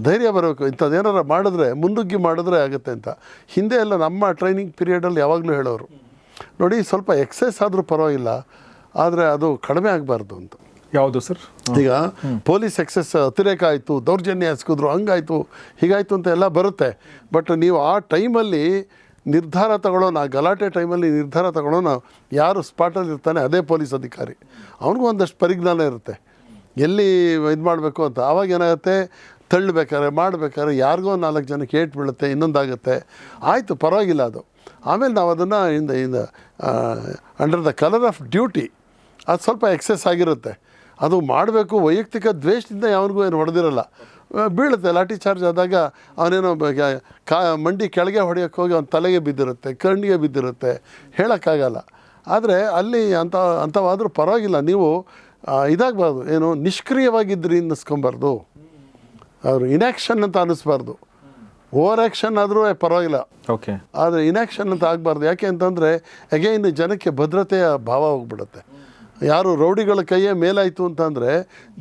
ಧೈರ್ಯ ಬರಬೇಕು. ಇಂಥದ್ದೇನಾರ ಮಾಡಿದ್ರೆ ಮುನ್ನುಗ್ಗಿ ಮಾಡಿದ್ರೆ ಆಗುತ್ತೆ ಅಂತ. ಹಿಂದೆ ಎಲ್ಲ ನಮ್ಮ ಟ್ರೈನಿಂಗ್ ಪೀರಿಯಡಲ್ಲಿ ಯಾವಾಗಲೂ ಹೇಳೋರು, ನೋಡಿ ಸ್ವಲ್ಪ ಎಕ್ಸೆಸ್ ಆದರೂ ಪರವಾಗಿಲ್ಲ, ಆದರೆ ಅದು ಕಡಿಮೆ ಆಗಬಾರ್ದು ಅಂತ. ಯಾವುದು ಸರ್? ಈಗ ಪೊಲೀಸ್ ಎಕ್ಸೆಸ್ ಅತಿರೇಕ ಆಯಿತು, ದೌರ್ಜನ್ಯ ಎಸ್ಕಿದ್ರು, ಹಂಗಾಯಿತು ಹೀಗಾಯಿತು ಅಂತ ಎಲ್ಲ ಬರುತ್ತೆ. ಬಟ್ ನೀವು ಆ ಟೈಮಲ್ಲಿ ನಿರ್ಧಾರ ತಗೊಳ್ಳೋಣ, ಆ ಗಲಾಟೆ ಟೈಮಲ್ಲಿ ನಿರ್ಧಾರ ತಗೊಳ್ಳೋಣ, ಯಾರು ಸ್ಪಾಟಲ್ಲಿ ಇರ್ತಾನೆ ಅದೇ ಪೊಲೀಸ್ ಅಧಿಕಾರಿ. ಅವನಿಗೂ ಒಂದಷ್ಟು ಪರಿಜ್ಞಾನ ಇರುತ್ತೆ ಎಲ್ಲಿ ಇದು ಮಾಡಬೇಕು ಅಂತ. ಆವಾಗ ಏನಾಗುತ್ತೆ, ತಳ್ಳಬೇಕಾದ್ರೆ ಮಾಡಬೇಕಾದ್ರೆ ಯಾರಿಗೋ 4 ಜನಕ್ಕೆ ಏಟ್ ಬೀಳುತ್ತೆ, ಇನ್ನೊಂದಾಗುತ್ತೆ, ಆಯಿತು ಪರವಾಗಿಲ್ಲ ಅದು. ಆಮೇಲೆ ನಾವು ಅದನ್ನು ಇಂದ under the colour of duty ಅದು ಸ್ವಲ್ಪ ಎಕ್ಸೆಸ್ ಆಗಿರುತ್ತೆ. ಅದು ಮಾಡಬೇಕು, ವೈಯಕ್ತಿಕ ದ್ವೇಷದಿಂದ ಯಾವನಿಗೂ ಏನು ಹೊಡೆದಿರಲ್ಲ, ಬೀಳುತ್ತೆ. ಲಾಠಿ ಚಾರ್ಜ್ ಆದಾಗ ಅವನೇನೋ ಮಂಡಿ ಕೆಳಗೆ ಹೊಡೆಯೋಕ್ಕೆ ಹೋಗಿ ಅವನ ತಲೆಗೆ ಬಿದ್ದಿರುತ್ತೆ, ಕಣ್ಣಿಗೆ ಬಿದ್ದಿರುತ್ತೆ, ಹೇಳೋಕ್ಕಾಗಲ್ಲ. ಆದರೆ ಅಲ್ಲಿ ಅಂಥವಾದರೂ ಪರವಾಗಿಲ್ಲ, ನೀವು ಇದಾಗಬಾರ್ದು, ಏನು ನಿಷ್ಕ್ರಿಯವಾಗಿದ್ರಿ ಅನ್ನಿಸ್ಕೊಬಾರ್ದು, ಅವರು ಇನ್ಯಾಕ್ಷನ್ ಅಂತ ಅನ್ನಿಸ್ಬಾರ್ದು. ಓವರ್ ಆ್ಯಕ್ಷನ್ ಆದರೂ ಪರವಾಗಿಲ್ಲ, ಓಕೆ, ಆದರೆ ಇನ್ಯಾಕ್ಷನ್ ಅಂತ ಆಗಬಾರ್ದು. ಯಾಕೆ ಅಂತಂದರೆ ಅಗೈನ್ ಜನಕ್ಕೆ ಭದ್ರತೆಯ ಭಾವ ಹೋಗ್ಬಿಡುತ್ತೆ. ಯಾರು ರೌಡಿಗಳ ಕೈಯೇ ಮೇಲಾಯಿತು ಅಂತಂದರೆ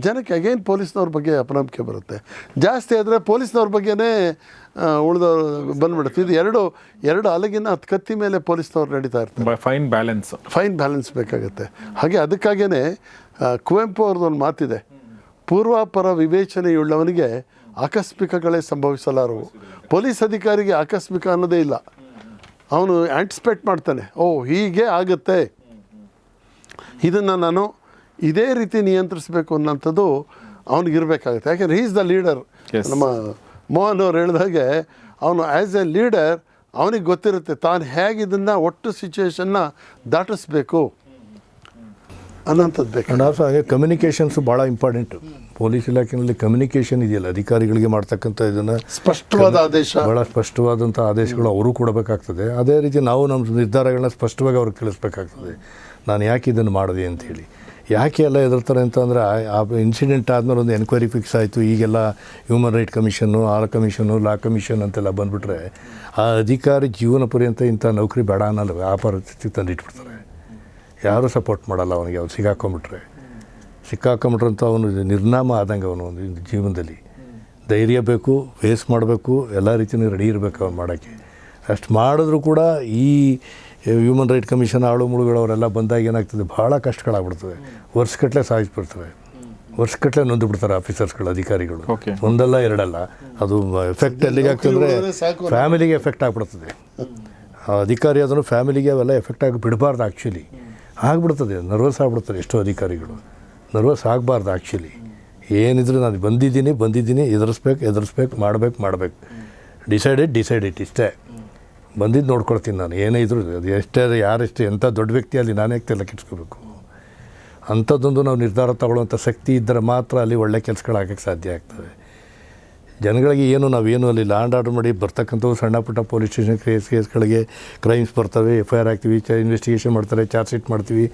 ಜನಕ್ಕೆ ಅಗೈನ್ ಪೊಲೀಸ್ನವ್ರ ಬಗ್ಗೆ ಅಪನಂಬಿಕೆ ಬರುತ್ತೆ. ಜಾಸ್ತಿ ಆದರೆ ಪೊಲೀಸ್ನವ್ರ ಬಗ್ಗೆನೇ ಉಳಿದವ್ರು ಬಂದ್ಬಿಡುತ್ತೆ. ಇದು ಎರಡು ಅಲಗಿನ 10 ಕತ್ತಿ ಮೇಲೆ ಪೊಲೀಸ್ನವ್ರು ನಡೀತಾ ಇರ್ತಾರೆ. ಫೈನ್ ಬ್ಯಾಲೆನ್ಸ್ ಬೇಕಾಗುತ್ತೆ. ಹಾಗೆ ಅದಕ್ಕಾಗೇ ಕುವೆಂಪು ಅವ್ರದ್ದೊಂದು ಮಾತಿದೆ, ಪೂರ್ವಾಪರ ವಿವೇಚನೆಯುಳ್ಳವನಿಗೆ ಆಕಸ್ಮಿಕಗಳೇ ಸಂಭವಿಸಲಾರವು. ಪೊಲೀಸ್ ಅಧಿಕಾರಿಗೆ ಆಕಸ್ಮಿಕ ಅನ್ನೋದೇ ಇಲ್ಲ, ಅವನು ಆ್ಯಂಟಿಸಿಪೇಟ್ ಮಾಡ್ತಾನೆ, ಹೀಗೆ ಆಗುತ್ತೆ, ಇದನ್ನು ನಾನು ಇದೇ ರೀತಿ ನಿಯಂತ್ರಿಸಬೇಕು ಅನ್ನೋಂಥದ್ದು ಅವನಿಗಿರಬೇಕಾಗುತ್ತೆ. ಯಾಕೆಂದರೆ ಈಸ್ ದ ಲೀಡರ್. ನಮ್ಮ ಮೋಹನ್ ಅವ್ರು ಹೇಳಿದಾಗೆ ಅವನು ಆ್ಯಸ್ ಎ ಲೀಡರ್ ಅವನಿಗೆ ಗೊತ್ತಿರುತ್ತೆ ತಾನು ಹೇಗೆ ಇದನ್ನು ಒಟ್ಟು ಸಿಚುವೇಶನ್ನ ದಾಟಿಸ್ಬೇಕು ಅನ್ನೋಂಥದ್ದು ಬೇಕು. ಆ್ಯಂಡ್ ಆಲ್ಸೋ ಹಾಗೆ ಕಮ್ಯುನಿಕೇಷನ್ಸು ಭಾಳ ಇಂಪಾರ್ಟೆಂಟು. ಪೊಲೀಸ್ ಇಲಾಖೆಯಲ್ಲಿ ಕಮ್ಯುನಿಕೇಷನ್ ಇದೆಯಲ್ಲ, ಅಧಿಕಾರಿಗಳಿಗೆ ಮಾಡ್ತಕ್ಕಂಥ ಇದನ್ನು ಸ್ಪಷ್ಟವಾದ ಆದೇಶ, ಭಾಳ ಸ್ಪಷ್ಟವಾದಂಥ ಆದೇಶಗಳು ಅವರು ಕೊಡಬೇಕಾಗ್ತದೆ. ಅದೇ ರೀತಿ ನಾವು ನಮ್ಮ ನಿರ್ಧಾರಗಳನ್ನ ಸ್ಪಷ್ಟವಾಗಿ ಅವ್ರಿಗೆ ತಿಳಿಸ್ಬೇಕಾಗ್ತದೆ. ನಾನು ಯಾಕೆ ಇದನ್ನು ಮಾಡಿದೆ ಅಂಥೇಳಿ, ಯಾಕೆ ಎಲ್ಲ ಹೆದರ್ತಾರೆ ಅಂತಂದರೆ ಆ ಇನ್ಸಿಡೆಂಟ್ ಆದಮೇಲೆ ಒಂದು ಎನ್ಕ್ವೈರಿ ಫಿಕ್ಸ್ ಆಯಿತು, ಈಗೆಲ್ಲ ಹ್ಯೂಮನ್ ರೈಟ್ ಕಮಿಷನ್ನು, ಕಮಿಷನ್ನು, ಲಾ ಕಮಿಷನ್ ಅಂತೆಲ್ಲ ಬಂದುಬಿಟ್ರೆ ಆ ಅಧಿಕಾರಿ ಜೀವನ ಪರ್ಯಂತ ಇಂಥ ನೌಕರಿ ಬೇಡ ಅನ್ನಲ್ಲ, ಆ ಪರಿಸ್ಥಿತಿ ತಂದಿಟ್ಬಿಡ್ತಾರೆ. ಯಾರೂ ಸಪೋರ್ಟ್ ಮಾಡಲ್ಲ ಅವನಿಗೆ. ಅವ್ನು ಸಿಕ್ಕಾಕೊಂಬಿಟ್ರಂತ ಅವನು ನಿರ್ನಾಮ ಆದಂಗೆ ಅವನು ಒಂದು ಜೀವನದಲ್ಲಿ. ಧೈರ್ಯ ಬೇಕು, ಫೇಸ್ ಮಾಡಬೇಕು, ಎಲ್ಲ ರೀತಿಯೂ ರೆಡಿ ಇರಬೇಕು ಅವ್ನು ಮಾಡೋಕ್ಕೆ. ಅಷ್ಟು ಮಾಡಿದ್ರೂ ಕೂಡ ಈ ಹ್ಯೂಮನ್ ರೈಟ್ ಕಮಿಷನ್ ಆಳು ಮುಳುಗಳವರೆಲ್ಲ ಬಂದಾಗ ಏನಾಗ್ತದೆ, ಭಾಳ ಕಷ್ಟಗಳಾಗ್ಬಿಡ್ತದೆ. ವರ್ಷಗಟ್ಟಲೆ ಸಾಯಿಸ್ಬಿಡ್ತವೆ, ವರ್ಷಗಟ್ಟಲೆ ನೊಂದು ಬಿಡ್ತಾರೆ ಆಫೀಸರ್ಸ್ಗಳು, ಅಧಿಕಾರಿಗಳು. ಒಂದಲ್ಲ ಎರಡಲ್ಲ. ಅದು ಎಫೆಕ್ಟ್ ಎಲ್ಲಿಗೆ ಆಗ್ತಂದರೆ ಫ್ಯಾಮಿಲಿಗೆ ಎಫೆಕ್ಟ್ ಆಗಿಬಿಡ್ತದೆ. ಅಧಿಕಾರಿ ಅದನ್ನು ಫ್ಯಾಮಿಲಿಗೆ ಅವೆಲ್ಲ ಎಫೆಕ್ಟ್ ಆಗಿ ಬಿಡಬಾರ್ದು. ಆ್ಯಕ್ಚುಲಿ ಆಗಿಬಿಡ್ತದೆ, ನರ್ವಸ್ ಆಗಿಬಿಡ್ತಾರೆ ಎಷ್ಟೋ ಅಧಿಕಾರಿಗಳು. ನರ್ವಸ್ ಆಗಬಾರ್ದು ಆ್ಯಕ್ಚುಲಿ. ಏನಿದ್ರು ನಾನು ಬಂದಿದ್ದೀನಿ, ಎದುರಿಸ್ಬೇಕು, ಮಾಡಬೇಕು, ಡಿಸೈಡೆಡ್ ಇಷ್ಟೇ. ಬಂದಿದ್ದು ನೋಡ್ಕೊಳ್ತೀನಿ ನಾನು, ಏನೇ ಇದ್ರು ಅದು ಎಷ್ಟೇ ಯಾರೆಷ್ಟೇ ಎಂಥ ದೊಡ್ಡ ವ್ಯಕ್ತಿ ಅಲ್ಲಿ ನಾನೇ ತಲೆ ಕೆಡಿಸ್ಕೋಬೇಕು. ಅಂಥದ್ದೊಂದು ನಾವು ನಿರ್ಧಾರ ತಗೊಳ್ಳುವಂಥ ಶಕ್ತಿ ಇದ್ದರೆ ಮಾತ್ರ ಅಲ್ಲಿ ಒಳ್ಳೆ ಕೆಲಸಗಳಾಗಕ್ಕೆ ಸಾಧ್ಯ ಆಗ್ತದೆ. ಜನಗಳಿಗೆ ನಾವೇನು ಅಲ್ಲಿ ಲ್ಯಾಂಡ್ ಆರ್ಡರ್ ಮಾಡಿ ಬರ್ತಕ್ಕಂಥವು ಸಣ್ಣ ಪುಟ್ಟ ಪೊಲೀಸ್ ಸ್ಟೇಷನ್ ಕೇಸ್ಗಳಿಗೆ ಕ್ರೈಮ್ಸ್ ಬರ್ತವೆ, FIR ಹಾಕ್ತೀವಿ, ಇನ್ವೆಸ್ಟಿಗೇಷನ್ ಮಾಡ್ತಾರೆ, ಚಾರ್ಜ್ ಶೀಟ್ ಮಾಡ್ತೀವಿ.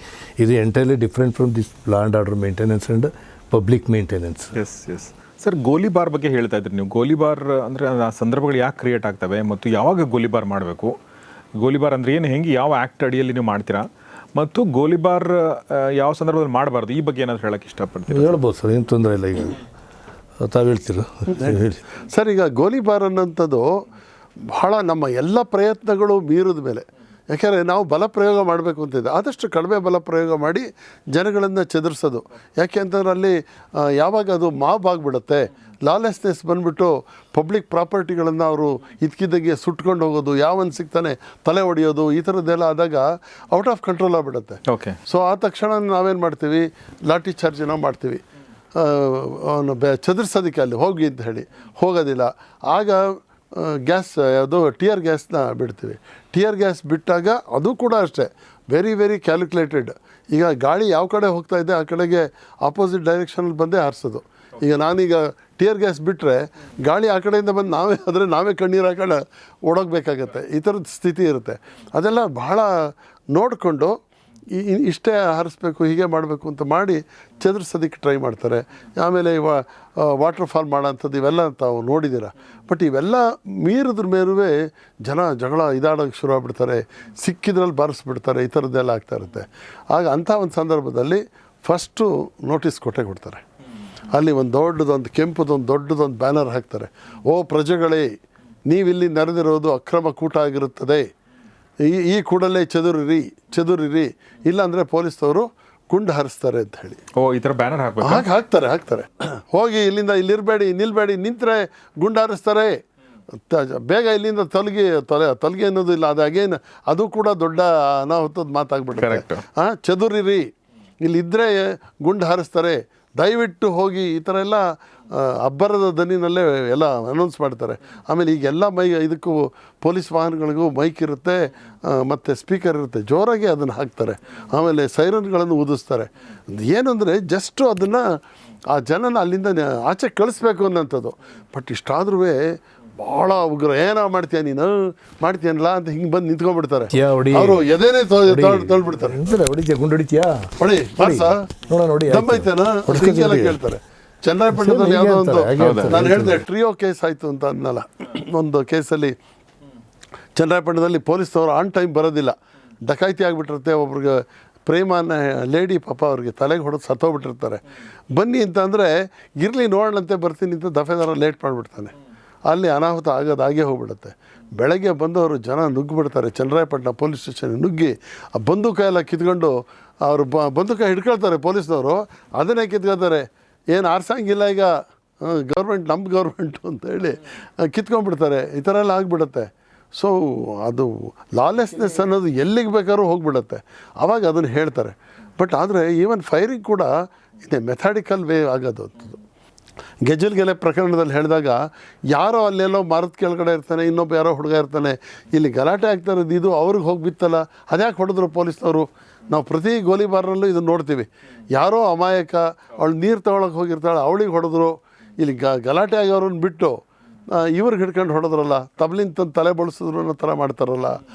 ಇದು entirely different from this land order maintenance and public maintenance. Yes sir, ಗೋಲಿಬಾರ್ ಬಗ್ಗೆ ಹೇಳ್ತಾ ಇದ್ರಿ ನೀವು. ಗೋಲಿಬಾರ್ ಅಂದರೆ ಆ ಸಂದರ್ಭಗಳು ಯಾಕೆ ಕ್ರಿಯೇಟ್ ಆಗ್ತವೆ ಮತ್ತು ಯಾವಾಗ ಗೋಲಿಬಾರ್ ಮಾಡಬೇಕು, ಗೋಲಿಬಾರ್ ಅಂದರೆ ಏನು, ಹೆಂಗೆ ಯಾವ ಆ್ಯಕ್ಟ್ ಅಡಿಯಲ್ಲಿ ನೀವು ಮಾಡ್ತೀರಾ, ಮತ್ತು ಗೋಲಿಬಾರ್ ಯಾವ ಸಂದರ್ಭದಲ್ಲಿ ಮಾಡಬಾರ್ದು, ಈ ಬಗ್ಗೆ ಏನಾದರೂ ಹೇಳೋಕ್ಕೆ ಇಷ್ಟಪಡ್ತೀವಿ? ಹೇಳ್ಬೋದು ಸರ್, ಏನು ತೊಂದರೆ ಇಲ್ಲ. ಈಗ ತಾವು ಹೇಳ್ತೀರ ಹೇಳಿ. ಸರ್, ಈಗ ಗೋಲಿಬಾರ್ ಅನ್ನೋಂಥದ್ದು ಬಹಳ ನಮ್ಮ ಎಲ್ಲ ಪ್ರಯತ್ನಗಳು ಮೀರಿದ ಮೇಲೆ, ಯಾಕೆಂದರೆ ನಾವು ಬಲ ಪ್ರಯೋಗ ಮಾಡಬೇಕು ಅಂತಿದೆ, ಆದಷ್ಟು ಕಡಿಮೆ ಬಲ ಪ್ರಯೋಗ ಮಾಡಿ ಜನಗಳನ್ನು ಚದುರಿಸೋದು. ಯಾಕೆ ಅಂತಂದ್ರೆ ಅಲ್ಲಿ ಯಾವಾಗ ಅದು ಮಾಬ್ ಆಗಿಬಿಡುತ್ತೆ, ಲಾಲೆಸ್ನೆಸ್ ಬಂದುಬಿಟ್ಟು ಪಬ್ಲಿಕ್ ಪ್ರಾಪರ್ಟಿಗಳನ್ನು ಅವರು ಇದ್ಕಿದ್ದಾಗೆ ಸುಟ್ಕೊಂಡು ಹೋಗೋದು, ಯಾವನ್ ಸಿಗ್ತಾನೆ ತಲೆ ಹೊಡೆಯೋದು, ಈ ಥರದ್ದೆಲ್ಲ ಆದಾಗ ಔಟ್ ಆಫ್ ಕಂಟ್ರೋಲ್ ಆಗಿಬಿಡುತ್ತೆ. ಓಕೆ. ಸೊ ಆ ತಕ್ಷಣ ನಾವೇನು ಮಾಡ್ತೀವಿ, ಲಾಠಿ ಚಾರ್ಜ್ ನಾವು ಮಾಡ್ತೀವಿ, ಅವನು ಚದುರಿಸೋದಕ್ಕೆ ಅಲ್ಲಿ ಹೋಗಿ ಅಂತ ಹೇಳಿ ಹೋಗೋದಿಲ್ಲ. ಆಗ ಗ್ಯಾಸ್ ಅದು ಟಿಯರ್ ಗ್ಯಾಸ್ನ ಬಿಡ್ತೀವಿ. ಟಿಯರ್ ಗ್ಯಾಸ್ ಬಿಟ್ಟಾಗ ಅದು ಕೂಡ ಅಷ್ಟೇ ವೆರಿ ವೆರಿ ಕ್ಯಾಲ್ಕುಲೇಟೆಡ್. ಈಗ ಗಾಳಿ ಯಾವ ಕಡೆ ಹೋಗ್ತಾ ಇದೆ ಆ ಕಡೆಗೆ ಆಪೋಸಿಟ್ ಡೈರೆಕ್ಷನಲ್ಲಿ ಬಂದೇ ಹಾರಿಸೋದು. ಈಗ ನಾನೀಗ ಟಿಯರ್ ಗ್ಯಾಸ್ ಬಿಟ್ಟರೆ ಗಾಳಿ ಆ ಕಡೆಯಿಂದ ಬಂದು ನಾವೇ ಕಣ್ಣೀರು ಹಾಕೊಂಡು ಓಡೋಗ್ಬೇಕಾಗತ್ತೆ. ಈ ಥರದ ಸ್ಥಿತಿ ಇರುತ್ತೆ. ಅದೆಲ್ಲ ಬಹಳ ನೋಡಿಕೊಂಡು ಇಷ್ಟೇ ಹಾರಿಸ್ಬೇಕು, ಹೀಗೆ ಮಾಡಬೇಕು ಅಂತ ಮಾಡಿ ಚದುರಿಸೋದಕ್ಕೆ ಟ್ರೈ ಮಾಡ್ತಾರೆ. ಆಮೇಲೆ ವಾಟರ್ ಫಾಲ್ ಮಾಡೋಂಥದ್ದು ಇವೆಲ್ಲ ತಾವು ನೋಡಿದ್ದೀರ. ಬಟ್ ಇವೆಲ್ಲ ಮೀರಿದ್ರ ಮೇಲೂ ಜನ ಜಗಳ ಇದಾಡೋಕ್ಕೆ ಶುರು ಆಗ್ಬಿಡ್ತಾರೆ, ಸಿಕ್ಕಿದ್ರಲ್ಲಿ ಬಾರಿಸ್ಬಿಡ್ತಾರೆ, ಈ ಥರದ್ದೆಲ್ಲ ಆಗ್ತಾ ಇರುತ್ತೆ. ಆಗ ಅಂಥ ಒಂದು ಸಂದರ್ಭದಲ್ಲಿ ಫಸ್ಟು ನೋಟಿಸ್ ಕೊಡ್ತಾರೆ. ಅಲ್ಲಿ ಒಂದು ದೊಡ್ಡದೊಂದು ದೊಡ್ಡದೊಂದು ಬ್ಯಾನರ್ ಹಾಕ್ತಾರೆ. ಓ ಪ್ರಜೆಗಳೇ, ನೀವಿಲ್ಲಿ ನೆರೆದಿರೋದು ಅಕ್ರಮ ಕೂಟ ಆಗಿರುತ್ತದೆ, ಈ ಕೂಡಲೇ ಚದುರಿರಿ, ಇಲ್ಲಾಂದರೆ ಪೊಲೀಸ್ನವರು ಗುಂಡು ಹಾರಿಸ್ತಾರೆ ಅಂತ ಹೇಳಿ. ಈ ಥರ ಬ್ಯಾನರ್ ಹಾಕ್ತಾರೆ. ಹೋಗಿ ಇಲ್ಲಿರಬೇಡಿ, ನಿಲ್ಬೇಡಿ, ನಿಂತರೆ ಗುಂಡು ಹಾರಿಸ್ತಾರೆ, ಬೇಗ ಇಲ್ಲಿಂದ ತೊಲಗಿ ಅನ್ನೋದು ಇಲ್ಲ. ಅದು ಕೂಡ ದೊಡ್ಡ ಅನಾಹುತದ ಮಾತಾಗ್ಬಿಡುತ್ತೆ. ಚದುರಿರಿ, ಇಲ್ಲಿದ್ದರೆ ಗುಂಡು ಹಾರಿಸ್ತಾರೆ, ದಯವಿಟ್ಟು ಹೋಗಿ, ಈ ಥರ ಎಲ್ಲ ಅಬ್ಬರದ ದನಿನಲ್ಲೇ ಎಲ್ಲ ಅನೌನ್ಸ್ ಮಾಡ್ತಾರೆ. ಆಮೇಲೆ ಈಗೆಲ್ಲ ಇದಕ್ಕೂ ಪೊಲೀಸ್ ವಾಹನಗಳಿಗೂ ಮೈಕ್ ಇರುತ್ತೆ ಮತ್ತು ಸ್ಪೀಕರ್ ಇರುತ್ತೆ, ಜೋರಾಗಿ ಅದನ್ನು ಹಾಕ್ತಾರೆ. ಆಮೇಲೆ ಸೈರನ್ಗಳನ್ನು ಊದಿಸ್ತಾರೆ. ಏನಂದರೆ ಜಸ್ಟು ಅದನ್ನು ಆ ಜನನ ಅಲ್ಲಿಂದ ಆಚೆ ಕಳಿಸ್ಬೇಕು ಅನ್ನೋಂಥದ್ದು. ಬಟ್ ಇಷ್ಟಾದ್ರೂ ಭಾಳ ಉಗ್ರ, ಏನೋ ಮಾಡ್ತೀಯನಲ್ಲ ಅಂತ ಹಿಂಗೆ ಬಂದು ನಿಂತ್ಕೊಂಡ್ಬಿಡ್ತಾರೆ. ಅವರು ಎದೇನೆ ತೊಳ್ಬಿಡ್ತಾರೆ. ಹೊಡಿ ದಮ್ಮೈತೇನ ಕೇಳ್ತಾರೆ. ಚನ್ನರಾಯಪಟ್ಟಣದಲ್ಲಿ ಯಾವುದೋ ಒಂದು ನಾನು ಹೇಳಿದೆ ಟ್ರಿಯೋ ಕೇಸ್ ಆಯಿತು ಅಂತ ಅನ್ನಲ್ಲ. ಒಂದು ಕೇಸಲ್ಲಿ ಚನ್ನರಾಯಪಟ್ಟಣದಲ್ಲಿ ಪೊಲೀಸ್ನವರು ಆನ್ ಟೈಮ್ ಬರೋದಿಲ್ಲ, ಡಕಾಯಿತಿ ಆಗಿಬಿಟ್ಟಿರುತ್ತೆ. ಒಬ್ರಿಗೆ ಪ್ರೇಮನ ಲೇಡಿ ಪಾಪ ಅವ್ರಿಗೆ ತಲೆಗೆ ಹೊಡೆದು ಸತ್ತೋಗ್ಬಿಟ್ಟಿರ್ತಾರೆ. ಬನ್ನಿ ಅಂತ ಅಂದರೆ ಇರಲಿ ನೋಡೋಣಂತೆ ಬರ್ತೀನಿ ಅಂತ ದಫೇದಾರ ಲೇಟ್ ಮಾಡಿಬಿಡ್ತಾನೆ. ಅಲ್ಲಿ ಅನಾಹುತ ಆಗೋದಾಗೇ ಹೋಗ್ಬಿಡುತ್ತೆ. ಬೆಳಗ್ಗೆ ಬಂದವರು ಜನ ನುಗ್ಗಿಬಿಡ್ತಾರೆ. ಚನ್ನರಾಯಪಟ್ಟಣ ಪೊಲೀಸ್ ಸ್ಟೇಷನ್ ನುಗ್ಗಿ ಆ ಬಂದೂಕ ಕಿತ್ಕೊಂಡು ಅವರು ಬಂದೂಕ ಹಿಡ್ಕೊಳ್ತಾರೆ ಪೊಲೀಸ್ನವರು. ಅದನ್ನೇ ಕಿತ್ಕೊಳ್ತಾರೆ. ಏನು ಆರ್ಸಂಗಿಲ್ಲ ಈಗ ನಮ್ಮ ಗೌರ್ಮೆಂಟು ಅಂತೇಳಿ ಕಿತ್ಕೊಂಡ್ಬಿಡ್ತಾರೆ. ಈ ಥರ ಎಲ್ಲ ಆಗಿಬಿಡುತ್ತೆ. ಸೊ ಅದು ಲಾಲೆಸ್ನೆಸ್ ಅನ್ನೋದು ಎಲ್ಲಿಗೆ ಬೇಕಾದ್ರೂ ಹೋಗಿಬಿಡುತ್ತೆ. ಆವಾಗ ಅದನ್ನು ಹೇಳ್ತಾರೆ. ಬಟ್ ಆದರೆ ಈವನ್ ಫೈರಿಂಗ್ ಕೂಡ ಇದೆ ಮೆಥಾಡಿಕಲ್ ವೇ ಆಗೋದು ಅಂಥದ್ದು. ಗೆಜಲ್ಗೆಲೆ ಪ್ರಕರಣದಲ್ಲಿ ಹೇಳಿದಾಗ ಯಾರೋ ಅಲ್ಲೆಲ್ಲೋ ಮರದ ಕೆಳಗಡೆ ಇರ್ತಾನೆ, ಇನ್ನೊಬ್ಬ ಯಾರೋ ಹುಡುಗ ಇರ್ತಾನೆ, ಇಲ್ಲಿ ಗಲಾಟೆ ಆಗ್ತಾ ಇರೋದು ಇದು ಅವ್ರಿಗೆ ಹೋಗಿ ಬಿತ್ತಲ್ಲ, ಅದ್ಯಾಕೆ ಹೊಡೆದ್ರು ಪೊಲೀಸ್ನವರು? ನಾವು ಪ್ರತಿ ಗೋಲಿಬಾರಲ್ಲೂ ಇದನ್ನು ನೋಡ್ತೀವಿ. ಯಾರೋ ಅಮಾಯಕ ಅವಳು ನೀರು ತೊಗೊಳಕ್ಕೆ ಹೋಗಿರ್ತಾಳೆ, ಅವಳಿಗೆ ಹೊಡೆದ್ರು. ಇಲ್ಲಿ ಗಲಾಟೆ ಆಗೋರನ್ನ ಬಿಟ್ಟು ಇವ್ರಿಗೆ ಹಿಡ್ಕೊಂಡು ಹೊಡೆದ್ರಲ್ಲ, ತಬ್ಲಿಂದ ತಲೆ ಬಳಸಿದ್ರು ಅನ್ನೋ ಥರ ಮಾಡ್ತಾರಲ್ಲ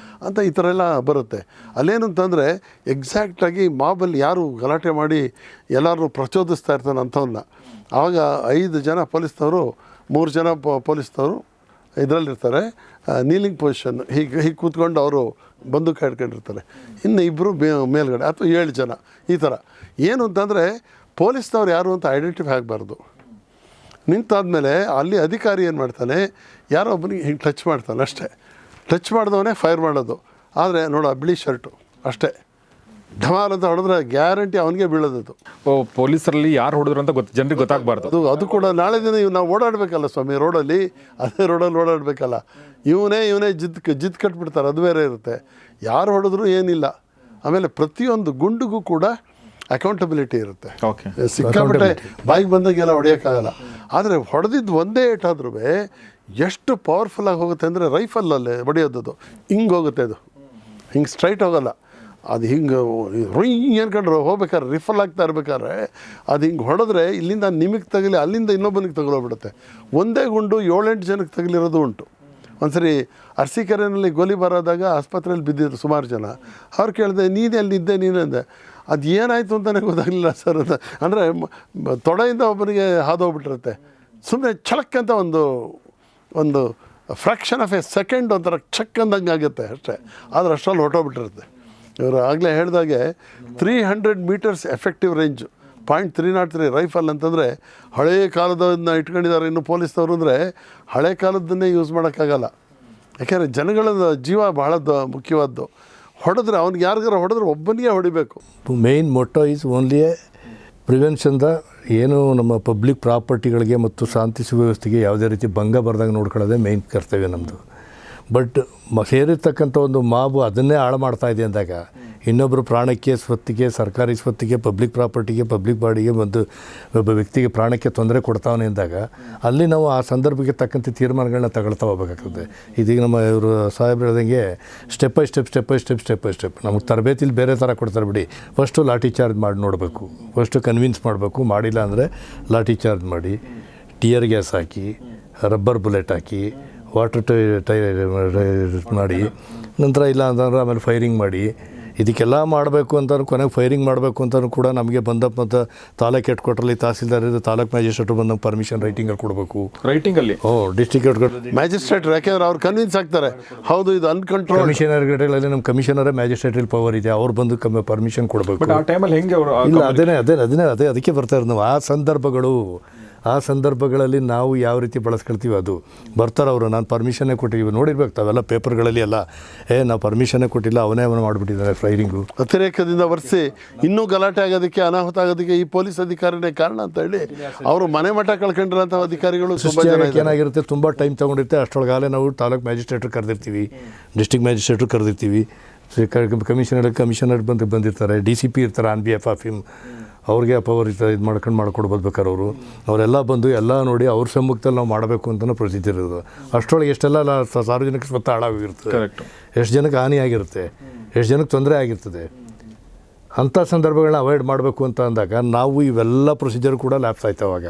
ಅಂತ ಈ ಥರ ಎಲ್ಲ ಬರುತ್ತೆ. ಅಲ್ಲೇನು ಅಂತಂದರೆ ಎಕ್ಸಾಕ್ಟಾಗಿ ಮಾಬಲ್ಲಿ ಯಾರು ಗಲಾಟೆ ಮಾಡಿ ಎಲ್ಲರೂ ಪ್ರಚೋದಿಸ್ತಾ ಇರ್ತಾನೆ ಅಂಥವನ್ನ. ಆವಾಗ 5 ಜನ ಪೊಲೀಸ್ನವರು, 3 ಜನ ಪೊಲೀಸ್ನವರು ಇದರಲ್ಲಿರ್ತಾರೆ, ನೀಲಿಂಗ್ ಪೊಸಿಷನ್, ಹೀಗೆ ಕೂತ್ಕೊಂಡು ಅವರು ಬಂದೂಕ ಹಿಡ್ಕೊಂಡಿರ್ತಾರೆ. ಇನ್ನು 2 ಮೇಲ್ಗಡೆ ಅಥವಾ 7 ಜನ ಈ ಥರ. ಏನು ಅಂತಂದರೆ ಪೊಲೀಸ್ನವ್ರು ಯಾರು ಅಂತ ಐಡೆಂಟಿಫೈ ಆಗಬಾರ್ದು. ನಿಂತಾದ್ಮೇಲೆ ಅಲ್ಲಿ ಅಧಿಕಾರಿ ಏನು ಮಾಡ್ತಾನೆ, ಯಾರೋ ಒಬ್ಬನಿಗೆ ಹಿಂಗೆ ಟಚ್ ಮಾಡ್ತಾನೆ ಅಷ್ಟೇ. ಟಚ್ ಮಾಡಿದವನೇ ಫೈರ್ ಮಾಡೋದು. ಆದರೆ ನೋಡು ಬಿಳಿ ಶರ್ಟು ಅಷ್ಟೇ, ಢಮಾಲ್ ಅಂತ ಹೊಡೆದ್ರೆ ಗ್ಯಾರಂಟಿ ಅವನಿಗೆ ಬೀಳೋದು. ಪೊಲೀಸರಲ್ಲಿ ಯಾರು ಹೊಡೆದ್ರು ಅಂತ ಜನರಿಗೆ ಗೊತ್ತಾಗಬಾರ್ದು. ಅದು ಕೂಡ ನಾಳೆ ದಿನ ನಾವು ಓಡಾಡಬೇಕಲ್ಲ ಸ್ವಾಮಿ, ರೋಡಲ್ಲಿ ಅದೇ ರೋಡಲ್ಲಿ ಓಡಾಡಬೇಕಲ್ಲ. ಇವನೇ ಜಿದ್ ಕಟ್ಬಿಡ್ತಾರೆ, ಅದು ಬೇರೆ ಇರುತ್ತೆ. ಯಾರು ಹೊಡೆದ್ರು ಏನಿಲ್ಲ. ಆಮೇಲೆ ಪ್ರತಿಯೊಂದು ಗುಂಡಿಗೂ ಕೂಡ ಅಕೌಂಟಬಿಲಿಟಿ ಇರುತ್ತೆ. ಸಿಕ್ಕಾಪಟ್ಟೆ ಬಾಯಿಗೆ ಬಂದಾಗೆಲ್ಲ ಹೊಡೆಯೋಕ್ಕಾಗಲ್ಲ. ಆದರೆ ಹೊಡೆದಿದ್ದು ಒಂದೇ ಏಟಾದ್ರೂ ಎಷ್ಟು ಪವರ್ಫುಲ್ಲಾಗಿ ಹೋಗುತ್ತೆ ಅಂದರೆ ರೈಫಲಲ್ಲೇ ಹೊಡೆಯೋದು ಹಿಂಗೆ ಹೋಗುತ್ತೆ. ಅದು ಹಿಂಗೆ ಸ್ಟ್ರೈಟ್ ಹೋಗಲ್ಲ, ಅದು ಹಿಂಗೆ ಏನ್ಕೊಂಡ್ರೆ ಹೋಗ್ಬೇಕಾದ್ರೆ ರಿಫಲ್ ಆಗ್ತಾ ಇರ್ಬೇಕಾದ್ರೆ ಅದು ಹಿಂಗೆ ಹೊಡೆದ್ರೆ ಇಲ್ಲಿಂದ ನಿಮಗೆ ತಗಲಿ, ಅಲ್ಲಿಂದ ಇನ್ನೊಬ್ಬನಿಗೆ ತಗೊಳೋಗ್ಬಿಡುತ್ತೆ. ಒಂದೇ ಗುಂಡು 7-8 ಜನಕ್ಕೆ ತಗಲಿರೋದು ಉಂಟು. ಒಂದ್ಸರಿ ಅರಸೀಕೆರೆಯಲ್ಲಿ ಗೋಲಿಬಾರ್ ಆದಾಗ ಆಸ್ಪತ್ರೆಯಲ್ಲಿ ಬಿದ್ದಿದ್ರು ಸುಮಾರು ಜನ. ಅವ್ರು ಕೇಳಿದೆ, ನೀನೇ ಅಲ್ಲಿದ್ದೆ, ನೀನಂದೆ. ಅದು ಏನಾಯಿತು ಅಂತಲೇ ಗೊತ್ತಾಗಲಿಲ್ಲ ಸರ್ ಅಂತ. ಅಂದರೆ ತೊಡೆಯಿಂದ ಒಬ್ಬನಿಗೆ ಹಾದೋಗ್ಬಿಟ್ಟಿರುತ್ತೆ. ಸುಮ್ಮನೆ ಛಳಕ್ಕಂತ ಒಂದು ಫ್ರ್ಯಾಕ್ಷನ್ ಆಫ್ ಎ ಸೆಕೆಂಡ್ ಒಂಥರ ಛಕ್ ಅಂದಂಗೆ ಆಗುತ್ತೆ ಅಷ್ಟೇ. ಆದರೆ ಅಷ್ಟರಲ್ಲಿ ಹೊಟ್ಟೋಗ್ಬಿಟ್ಟಿರುತ್ತೆ. ಇವರು ಆಗಲೇ ಹೇಳಿದಾಗೆ 300 ಮೀಟರ್ಸ್ ಎಫೆಕ್ಟಿವ್ ರೇಂಜು .303 ರೈಫಲ್ ಅಂತಂದರೆ ಹಳೆಯ ಕಾಲದನ್ನ ಇಟ್ಕೊಂಡಿದ್ದಾರೆ ಇನ್ನು ಪೊಲೀಸ್ನವರು. ಅಂದರೆ ಹಳೆ ಕಾಲದನ್ನೇ ಯೂಸ್ ಮಾಡೋಕ್ಕಾಗಲ್ಲ, ಯಾಕೆಂದರೆ ಜನಗಳ ಜೀವ ಬಹಳ ಮುಖ್ಯವಾದ್ದು. ಹೊಡೆದ್ರೆ ಅವ್ನಿಗೆ ಯಾರಿಗಾರ ಹೊಡೆದ್ರೆ ಒಬ್ಬನಿಗೆ ಹೊಡಿಬೇಕು. ಮೇನ್ ಮೊಟ್ಟೋ ಈಸ್ ಓನ್ಲಿ ಪ್ರಿವೆನ್ಷನ್ ಏನು ನಮ್ಮ ಪಬ್ಲಿಕ್ ಪ್ರಾಪರ್ಟಿಗಳಿಗೆ ಮತ್ತು ಶಾಂತಿ ಸುವ್ಯವಸ್ಥೆಗೆ ಯಾವುದೇ ರೀತಿ ಭಂಗ ಬರ್ದಂಗೆ ನೋಡ್ಕೊಳ್ಳೋದೇ ಮೇನ್ ಕರ್ತವ್ಯ ನಮ್ಮದು. ಬಟ್ ಸೇರಿರ್ತಕ್ಕಂಥ ಒಂದು ಮಾಬು ಅದನ್ನೇ ಹಾಳು ಮಾಡ್ತಾ ಇದೆ ಅಂದಾಗ ಇನ್ನೊಬ್ಬರು ಪ್ರಾಣಕ್ಕೆ, ಸ್ವತ್ತಿಗೆ, ಸರ್ಕಾರಿ ಸ್ವತ್ತಿಗೆ, ಪಬ್ಲಿಕ್ ಪ್ರಾಪರ್ಟಿಗೆ, ಪಬ್ಲಿಕ್ ಬಾಡಿಗೆ ಮತ್ತು ಒಬ್ಬ ವ್ಯಕ್ತಿಗೆ ಪ್ರಾಣಕ್ಕೆ ತೊಂದರೆ ಕೊಡ್ತಾವನೆ ಅಂದಾಗ ಅಲ್ಲಿ ನಾವು ಆ ಸಂದರ್ಭಕ್ಕೆ ತಕ್ಕಂತೆ ತೀರ್ಮಾನಗಳನ್ನ ತಗೊಳ್ತಾ ಹೋಗ್ಬೇಕಾಗ್ತದೆ. ಇದೀಗ ನಮ್ಮ ಇವರು ಸಾಹೇಬ್ರು ಹೇಳ್ದಂಗೆ ಸ್ಟೆಪ್ ಬೈ ಸ್ಟೆಪ್ ನಮಗೆ ತರಬೇತಿಲಿ ಬೇರೆ ಥರ ಕೊಡ್ತಾರೆ ಬಿಡಿ. ಫಸ್ಟು ಲಾಠಿ ಚಾರ್ಜ್ ಮಾಡಿ ನೋಡಬೇಕು, ಫಸ್ಟು ಕನ್ವಿನ್ಸ್ ಮಾಡಬೇಕು. ಮಾಡಿಲ್ಲ ಅಂದರೆ ಲಾಠಿ ಚಾರ್ಜ್ ಮಾಡಿ, ಟಿಯರ್ ಗ್ಯಾಸ್ ಹಾಕಿ, ರಬ್ಬರ್ ಬುಲೆಟ್ ಹಾಕಿ, ವಾಟರ್ ಮಾಡಿ, ನಂತರ ಇಲ್ಲ ಅಂತಂದ್ರೆ ಆಮೇಲೆ ಫೈರಿಂಗ್ ಮಾಡಿ. ಇದಕ್ಕೆಲ್ಲ ಮಾಡಬೇಕು ಅಂತ ಕೊನೆಗೆ ಫೈರಿಂಗ್ ಮಾಡಬೇಕು ಅಂತಲೂ ಕೂಡ ನಮಗೆ ಬಂದಪ್ಪ ಅಂತ ತಾಲೂಕು ಹೆಡ್ಕ್ವಾರ್ಟ್ರಲ್ಲಿ ತಹಸೀಲ್ದಾರ್ ತಾಲೂಕು ಮ್ಯಾಜಿಸ್ಟ್ರೇಟ್ರು ಬಂದು ಕೊರ್ಮಿಷನ್ ರೈಟಿಂಗಲ್ಲಿ ಕೊಡಬೇಕು. ರೈಟಿಂಗಲ್ಲಿ ಡಿಸ್ಟ್ರಿಕ್ಟ್ ಹೆಡ್ಕ್ವಾರ್ಟರ್ ಮ್ಯಾಜಿಸ್ಟ್ರೇಟ್, ಯಾಕೆಂದ್ರೆ ಅವ್ರು ಕನ್ವಿನ್ಸ್ ಆಗ್ತಾರೆ ಹೌದು ಇದು ಅನ್ಕಂಟ್ರೋಲ್. ಕಮಿಷನರ್ಗಳಲ್ಲಿ ನಮ್ಮ ಕಮಿಷನರೇ ಮ್ಯಾಜಿಸ್ಟ್ರೇಟಲ್ಲಿ ಪವರ್ ಇದೆ, ಅವ್ರು ಬಂದು ಪರ್ಮಿಷನ್ ಕೊಡಬೇಕು. ಬಟ್ ಆ ಟೈಮಲ್ಲಿ ಹೆಂಗೆ ಅವರು ಇಲ್ಲ ಅದಕ್ಕೆ ಬರ್ತಾ ಇರೋದು ನಾವು ಆ ಸಂದರ್ಭಗಳಲ್ಲಿ ನಾವು ಯಾವ ರೀತಿ ಬಳಸ್ಕೊಳ್ತೀವಿ ಅದು ಬರ್ತಾರೆ ಅವರು. ನಾನು ಪರ್ಮಿಷನ್ನೇ ಕೊಟ್ಟಿದ್ದೀವಿ, ನೋಡಿರ್ಬೇಕು ತಾವೆಲ್ಲ ಪೇಪರ್ಗಳಲ್ಲಿ ಎಲ್ಲ, ನಾವು ಪರ್ಮಿಷನ್ನೇ ಕೊಟ್ಟಿಲ್ಲ, ಅವನೇ ಮಾಡಿಬಿಟ್ಟಿದ್ದಾರೆ ಫೈರಿಂಗು. ಅತಿರೇಕದಿಂದ ವರ್ಸಿ ಇನ್ನೂ ಗಲಾಟೆ ಆಗೋದಕ್ಕೆ, ಅನಾಹುತ ಆಗೋದಕ್ಕೆ ಈ ಪೊಲೀಸ್ ಅಧಿಕಾರಿನೇ ಕಾರಣ ಅಂತ ಹೇಳಿ ಅವರು ಮನೆ ಮಠ ಕಳ್ಕೊಂಡಿರೋಂಥ ಅಧಿಕಾರಿಗಳು ತುಂಬ ಜನ. ಏನಾಗಿರುತ್ತೆ, ತುಂಬ ಟೈಮ್ ತೊಗೊಂಡಿರುತ್ತೆ. ಅಷ್ಟೊಳಗಾಲೇ ನಾವು ತಾಲೂಕು ಮ್ಯಾಜಿಸ್ಟ್ರೇಟ್ರು ಕರೆದಿರ್ತೀವಿ, ಡಿಸ್ಟ್ರಿಕ್ಟ್ ಮ್ಯಾಜಿಸ್ಟ್ರೇಟ್ರು ಕರೆದಿರ್ತೀವಿ, ಕಮಿಷನರ್ ಬಂದಿರ್ತಾರೆ, DCP ಇರ್ತಾರೆ ಆನ್ ಬಿಹಾಫ್ ಆಫ್ ಹಿಮ್. ಅವ್ರಿಗೆ ಪವರ್ ಇರ್ತಾರೆ, ಇದು ಮಾಡ್ಕೊಡ್ಬೋದು ಬೇಕಾದ್ರೆ ಅವರೆಲ್ಲ ಬಂದು ಎಲ್ಲ ನೋಡಿ ಅವ್ರ ಸಮ್ಮುಖದಲ್ಲಿ ನಾವು ಮಾಡಬೇಕು ಅಂತಲೂ ಪ್ರೊಸೀಜರ್ ಇರೋದು. ಅಷ್ಟರೊಳಗೆ ಎಷ್ಟೆಲ್ಲ ಸಾರ್ವಜನಿಕ ಸ್ವತ್ತು ಹಾಳಾಗಿರುತ್ತೆ, ಎಷ್ಟು ಜನಕ್ಕೆ ಹಾನಿ ಆಗಿರುತ್ತೆ, ಎಷ್ಟು ಜನಕ್ಕೆ ತೊಂದರೆ ಆಗಿರ್ತದೆ. ಅಂಥ ಸಂದರ್ಭಗಳನ್ನ ಅವಾಯ್ಡ್ ಮಾಡಬೇಕು ಅಂತ ಅಂದಾಗ ನಾವು ಇವೆಲ್ಲ ಪ್ರೊಸೀಜರ್ ಕೂಡ ಲ್ಯಾಪ್ಸ್ ಆಯ್ತು. ಅವಾಗ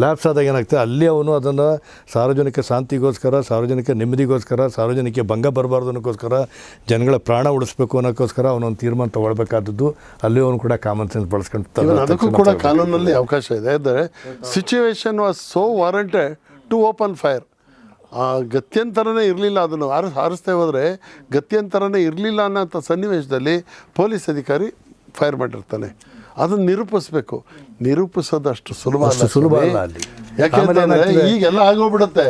ಲ್ಯಾಪ್ಸ್ ಆದಾಗ ಏನಾಗ್ತದೆ, ಅಲ್ಲಿ ಅವನು ಅದನ್ನು ಸಾರ್ವಜನಿಕ ಶಾಂತಿಗೋಸ್ಕರ, ಸಾರ್ವಜನಿಕ ನೆಮ್ಮದಿಗೋಸ್ಕರ, ಸಾರ್ವಜನಿಕ ಭಂಗ ಬರಬಾರ್ದು ಅನ್ನೋಕ್ಕೋಸ್ಕರ, ಜನಗಳ ಪ್ರಾಣ ಉಳಿಸ್ಬೇಕು ಅನ್ನೋಕ್ಕೋಸ್ಕರ ಅವನೊಂದು ತೀರ್ಮಾನ ತೊಗೊಳ್ಬೇಕಾದದ್ದು. ಅಲ್ಲಿ ಅವನು ಕೂಡ ಕಾಮನ್ ಸೆನ್ಸ್ ಬಳಸ್ಕೊಂಡು ಅದಕ್ಕೂ ಕೂಡ ಕಾನೂನಲ್ಲಿ ಅವಕಾಶ ಇದೆ. ಅಂದರೆ situation was so warranted to open fire. ಗತ್ಯಂತರನೇ ಇರಲಿಲ್ಲ, ಅದನ್ನು ಹಾರಿಸ್ತಾ ಹೋದರೆ ಗತ್ಯಂತರನೇ ಇರಲಿಲ್ಲ ಅನ್ನೋಂಥ ಸನ್ನಿವೇಶದಲ್ಲಿ ಪೊಲೀಸ್ ಅಧಿಕಾರಿ ಫೈರ್ ಮಾಡಿರ್ತಾನೆ. ಅದನ್ನು ನಿರೂಪಿಸ್ಬೇಕು. ನಿರೂಪಿಸೋದು ಅಷ್ಟು ಸುಲಭ ಅಲ್ಲ ಅಲ್ಲಿ. ಯಾಕೆಂತಂದರೆ ಈಗೆಲ್ಲ ಆಗೋಗ್ಬಿಡುತ್ತೆ.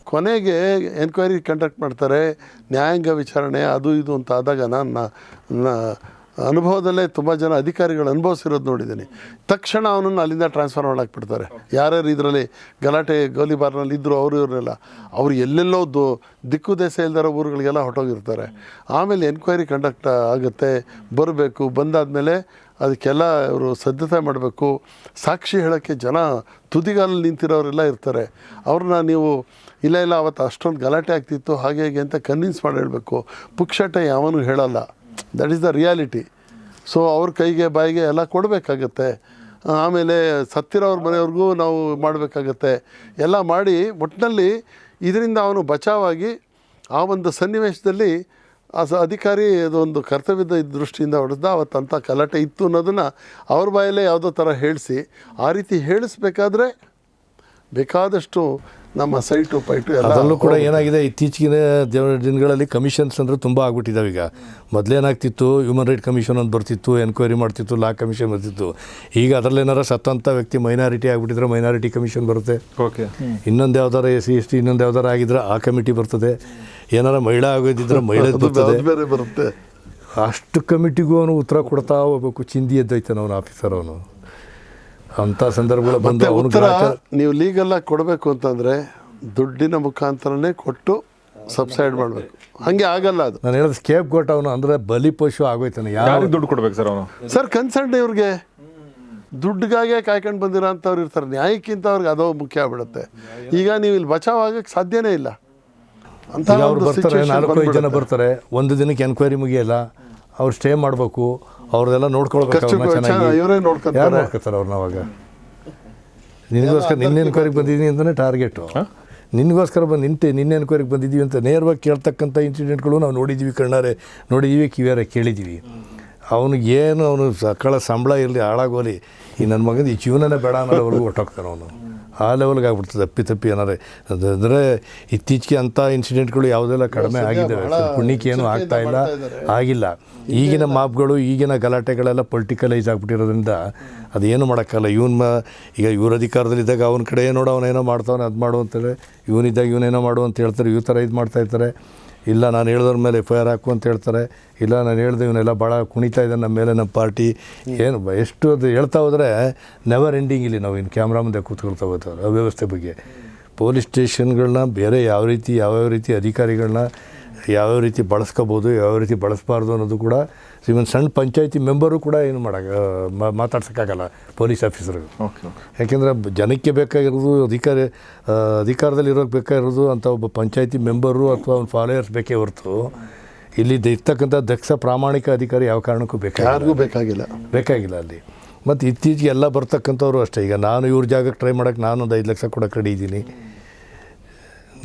ಕೊನೆಗೆ ಎನ್ಕ್ವೈರಿ ಕಂಡಕ್ಟ್ ಮಾಡ್ತಾರೆ, ನ್ಯಾಯಾಂಗ ವಿಚಾರಣೆ ಅದು ಇದು ಅಂತ ಆದಾಗ ನನ್ನ ಅನುಭವದಲ್ಲೇ ತುಂಬ ಜನ ಅಧಿಕಾರಿಗಳು ಅನುಭವಿಸಿರೋದು ನೋಡಿದ್ದೀನಿ. ತಕ್ಷಣ ಅವನನ್ನು ಅಲ್ಲಿಂದ ಟ್ರಾನ್ಸ್ಫರ್ ಮಾಡಾಕ್ಬಿಡ್ತಾರೆ. ಯಾರ್ಯಾರು ಇದರಲ್ಲಿ ಗಲಾಟೆ ಗೋಲಿಬಾರ್ನಲ್ಲಿ ಇದ್ದರು ಅವರು ಇವರೆಲ್ಲ ಅವರು ಎಲ್ಲೆಲ್ಲೋ ದಿಕ್ಕು ದೇಶ ಇಲ್ದಿರೋ ಊರುಗಳಿಗೆಲ್ಲ ಹೊಟ್ಟೋಗಿರ್ತಾರೆ. ಆಮೇಲೆ ಎನ್ಕ್ವೈರಿ ಕಂಡಕ್ಟ್ ಆಗುತ್ತೆ, ಬರಬೇಕು. ಬಂದಾದಮೇಲೆ ಅದಕ್ಕೆಲ್ಲ ಅವರು ಸಿದ್ಧತೆ ಮಾಡಬೇಕು. ಸಾಕ್ಷಿ ಹೇಳೋಕ್ಕೆ ಜನ ತುದಿಗಾಲಲ್ಲಿ ನಿಂತಿರೋರೆಲ್ಲ ಇರ್ತಾರೆ. ಅವ್ರನ್ನ ನೀವು ಇಲ್ಲ ಅವತ್ತು ಅಷ್ಟೊಂದು ಗಲಾಟೆ ಆಗ್ತಿತ್ತು ಹಾಗೆ ಹೇಗೆ ಅಂತ ಕನ್ವಿನ್ಸ್ ಮಾಡಿ ಹೇಳಬೇಕು. ಪುಕ್ಷಟೆ ಯಾವನು ಹೇಳಲ್ಲ, that is the reality. So ಅವ್ರ ಕೈಗೆ ಬಾಯಿಗೆ ಎಲ್ಲ ಕೊಡಬೇಕಾಗತ್ತೆ. ಆಮೇಲೆ ಸತ್ತಿರೋರ ಮನೆಯವ್ರಿಗೂ ನಾವು ಮಾಡಬೇಕಾಗತ್ತೆ. ಎಲ್ಲ ಮಾಡಿ ಒಟ್ಟಿನಲ್ಲಿ ಇದರಿಂದ ಅವನು ಬಚಾವಾಗಿ ಆ ಒಂದು ಸನ್ನಿವೇಶದಲ್ಲಿ ಅಧಿಕಾರಿ ಅದೊಂದು ಕರ್ತವ್ಯದ ದೃಷ್ಟಿಯಿಂದ ಹೊಡೆದ ಅವತ್ತಂಥ ಗಲಾಟೆ ಇತ್ತು ಅನ್ನೋದನ್ನು ಅವ್ರ ಬಾಯಲ್ಲೇ ಯಾವುದೋ ಥರ ಹೇಳಿಸಿ, ಆ ರೀತಿ ಹೇಳಿಸ್ಬೇಕಾದ್ರೆ ಬೇಕಾದಷ್ಟು ನಮ್ಮ ಸೈಟು ಪೈಟು ಅದರಲ್ಲೂ ಕೂಡ ಏನಾಗಿದೆ, ಇತ್ತೀಚಿನ ದಿನಗಳಲ್ಲಿ ಕಮಿಷನ್ಸ್ ಅಂದರೆ ತುಂಬ ಆಗ್ಬಿಟ್ಟಿದ್ದಾವೆ. ಈಗ ಮೊದಲೇನಾಗ್ತಿತ್ತು, ಹ್ಯೂಮನ್ ರೈಟ್ ಕಮಿಷನ್ ಅಂತ ಬರ್ತಿತ್ತು, ಎನ್ಕ್ವೈರಿ ಮಾಡ್ತಿತ್ತು, ಲಾ ಕಮಿಷನ್ ಬರ್ತಿತ್ತು. ಈಗ ಅದರಲ್ಲಿ ಏನಾರ ಸತ್ತಂಥ ವ್ಯಕ್ತಿ ಮೈನಾರಿಟಿ ಆಗಿಬಿಟ್ಟಿದ್ರೆ ಮೈನಾರಿಟಿ ಕಮಿಷನ್ ಬರುತ್ತೆ. ಓಕೆ, ಇನ್ನೊಂದು ಯಾವ್ದಾರ SC ಇನ್ನೊಂದು ಯಾವ್ದಾರ ಆಗಿದ್ರೆ ಆ ಕಮಿಟಿ ಬರ್ತದೆ. ಏನಾರ ಮಹಿಳಾ ಆಗೋದಿದ್ರೆ ಮಹಿಳೆ ಬರುತ್ತೆ. ಅಷ್ಟು ಕಮಿಟಿಗೂ ಅವನು ಉತ್ತರ ಕೊಡ್ತಾ ಹೋಗ್ಬೇಕು. ಚಿಂದಿ ಎದ್ದೈತಾನೆ ಅವನು ಆಫೀಸರ್. ಅವನು ಅಂಥ ಸಂದರ್ಭಗಳು ಬಂದು ಉತ್ತರ ನೀವು ಲೀಗಲ್ಲಾಗಿ ಕೊಡಬೇಕು ಅಂತಂದರೆ ದುಡ್ಡಿನ ಮುಖಾಂತರನೇ ಕೊಟ್ಟು ಸಬ್ಸೈಡ್ ಮಾಡಬೇಕು. ಹಾಗೆ ಆಗಲ್ಲ ಅದು. ನಾನು ಹೇಳೋದು ಸ್ಕೇಪ್ ಗೋಟ್ ಅವನು ಅಂದರೆ ಬಲಿಪಶು ಆಗೋಯ್ತಾನೆ. ಯಾರಿಗೆ ದುಡ್ಡು ಕೊಡ್ಬೇಕು ಸರ್ ಅವನು? ಸರ್ ಕನ್ಸರ್ನ್ ಇವ್ರಿಗೆ ದುಡ್ಡಿಗಾಗೆ ಕಾಯ್ಕೊಂಡು ಬಂದಿರೋ ಅಂಥವ್ರು ಇರ್ತಾರೆ. ನ್ಯಾಯಕ್ಕಿಂತ ಅವ್ರಿಗೆ ಅದೋ ಮುಖ್ಯ ಆಗ್ಬಿಡುತ್ತೆ. ಈಗ ನೀವು ಇಲ್ಲಿ ಬಚಾವ್ ಆಗಕ್ಕೆ ಸಾಧ್ಯನೇ ಇಲ್ಲ. ಅಂತ ಅವ್ರು ಬರ್ತಾರೆ, 4-5 ಜನ ಬರ್ತಾರೆ, ಒಂದು ದಿನಕ್ಕೆ ಎನ್ಕ್ವೈರಿ ಮುಗಿಯಲ್ಲ, ಅವ್ರು ಸ್ಟೇ ಮಾಡಬೇಕು, ಅವ್ರದೆಲ್ಲ ನೋಡ್ಕೊಳ್ಬೇಕು. ಇವರೇ ನೋಡ್ಕೊತಾರೆ ಅವ್ರನ್ನ. ಅವಾಗ ನಿನಗೋಸ್ಕರ ನಿನ್ನ ಎನ್ಕ್ವೈರಿಗೆ ಬಂದಿದ್ದೀನಿ ಅಂತಲೇ ಟಾರ್ಗೆಟು. ನಿನಗೋಸ್ಕರ ನಿನ್ನ ಎನ್ಕ್ವೈರಿಗೆ ಬಂದಿದ್ದೀವಿ ಅಂತ ನೇರವಾಗಿ ಕೇಳ್ತಕ್ಕಂಥ ಇನ್ಸಿಡೆಂಟ್ಗಳು ನಾವು ನೋಡಿದ್ದೀವಿ, ಕಣ್ಣಾರೆ ನೋಡಿದ್ದೀವಿ, ಕಿವಿಯಾರೆ ಕೇಳಿದ್ದೀವಿ. ಅವನಿಗೇನು ಅವನು ಸಕಳ ಸಂಬಳ ಇರಲಿ, ಹಾಳಾಗೋಲಿ, ಈ ನನ್ನ ಮಗನ ಈ ಜೀವನನೇ ಬೇಡ ಅನ್ನೋವರೆಗೂ ಹೊಟ್ಟೋಗ್ತಾನೆ ಅವನು. ಆ ಲೆವೆಲ್ಗೆ ಆಗ್ಬಿಡ್ತದೆ ಅಪ್ಪಿ ಏನಾರೆ ಅಂದರೆ ಇತ್ತೀಚೆಗೆ ಅಂಥ ಇನ್ಸಿಡೆಂಟ್ಗಳು ಯಾವುದೆಲ್ಲ ಕಡಿಮೆ ಆಗಿದ್ದಾವೆ ಪುಣ್ಯಕ್ಕೆ ಏನೂ ಆಗ್ತಾ ಇಲ್ಲ ಆಗಿಲ್ಲ. ಈಗಿನ ಮಾಪ್ಗಳು ಈಗಿನ ಗಲಾಟೆಗಳೆಲ್ಲ ಪೊಲಿಟಿಕಲೈಸ್ ಆಗಿಬಿಟ್ಟಿರೋದ್ರಿಂದ ಅದೇನು ಮಾಡೋಕ್ಕಲ್ಲ. ಈಗ ಇವ್ರ ಅಧಿಕಾರದಲ್ಲಿದ್ದಾಗ ಅವನ ಕಡೆ ನೋಡು ಅವನೇನೋ ಮಾಡ್ತಾವನೆ ಅದು ಮಾಡು ಅಂತೇಳಿ, ಇವನಿದ್ದಾಗ ಇವನೇನೋ ಮಾಡು ಅಂತ ಹೇಳ್ತಾರೆ, ಈ ಥರ ಇದು ಮಾಡ್ತಾಯಿರ್ತಾರೆ. ಇಲ್ಲ ನಾನು ಹೇಳ್ದವ್ರ ಮೇಲೆ FIR ಹಾಕು ಅಂತ ಹೇಳ್ತಾರೆ, ಇಲ್ಲ ನಾನು ಹೇಳ್ದೆ ಇವನ್ನೆಲ್ಲ ಭಾಳ ಕುಣಿತಾ ಇದ್ದಾನೆ ನಮ್ಮ ಮೇಲೆ ನಮ್ಮ ಪಾರ್ಟಿ ಏನು ಎಷ್ಟು ಅದು ಹೇಳ್ತಾ ಹೋದರೆ ನೆವರ್ ಎಂಡಿಂಗ್ ಇಲ್ಲಿ ನಾವು ಇನ್ನು ಕ್ಯಾಮ್ರಾ ಮುಂದೆ ಕೂತ್ಕೊಳ್ತಾ ಹೋಗ್ತಾರೆ. ಅವ್ಯವಸ್ಥೆ ಬಗ್ಗೆ ಪೊಲೀಸ್ ಸ್ಟೇಷನ್ಗಳನ್ನ ಬೇರೆ ಯಾವ್ಯಾವ ರೀತಿ ಅಧಿಕಾರಿಗಳನ್ನ ಯಾವ್ಯಾವ ರೀತಿ ಬಳಸ್ಕೋಬೋದು, ಯಾವ್ಯಾವ ರೀತಿ ಬಳಸಬಾರ್ದು ಅನ್ನೋದು ಕೂಡ ಇವನ್ ಸಣ್ಣ ಪಂಚಾಯತಿ ಮೆಂಬರು ಕೂಡ ಏನು ಮಾತಾಡ್ಸೋಕ್ಕಾಗಲ್ಲ ಪೊಲೀಸ್ ಆಫೀಸರ್ಗೆ. ಯಾಕೆಂದರೆ ಜನಕ್ಕೆ ಬೇಕಾಗಿರೋದು ಅಧಿಕಾರದಲ್ಲಿರೋಕ್ಕೆ ಬೇಕಾಗಿರೋದು ಅಂತ ಒಬ್ಬ ಪಂಚಾಯತಿ ಮೆಂಬರು ಅಥವಾ ಅವ್ನ ಫಾಲೋಯರ್ಸ್ ಬೇಕೇ ಹೊರತು ಇಲ್ಲಿ ಇರ್ತಕ್ಕಂಥ ದಕ್ಷ ಪ್ರಾಮಾಣಿಕ ಅಧಿಕಾರಿ ಯಾವ ಕಾರಣಕ್ಕೂ ಬೇಕಾಗಿಲ್ಲ ಅಲ್ಲಿ. ಮತ್ತು ಇತ್ತೀಚೆಗೆ ಎಲ್ಲ ಬರ್ತಕ್ಕಂಥವ್ರು ಅಷ್ಟೇ. ಈಗ ನಾನು ಇವ್ರ ಜಾಗಕ್ಕೆ ಟ್ರೈ ಮಾಡೋಕ್ಕೆ ನಾನು ಒಂದು 5 ಲಕ್ಷ ಕೊಡೋಕೆ ರೆಡಿ ಇದ್ದೀನಿ,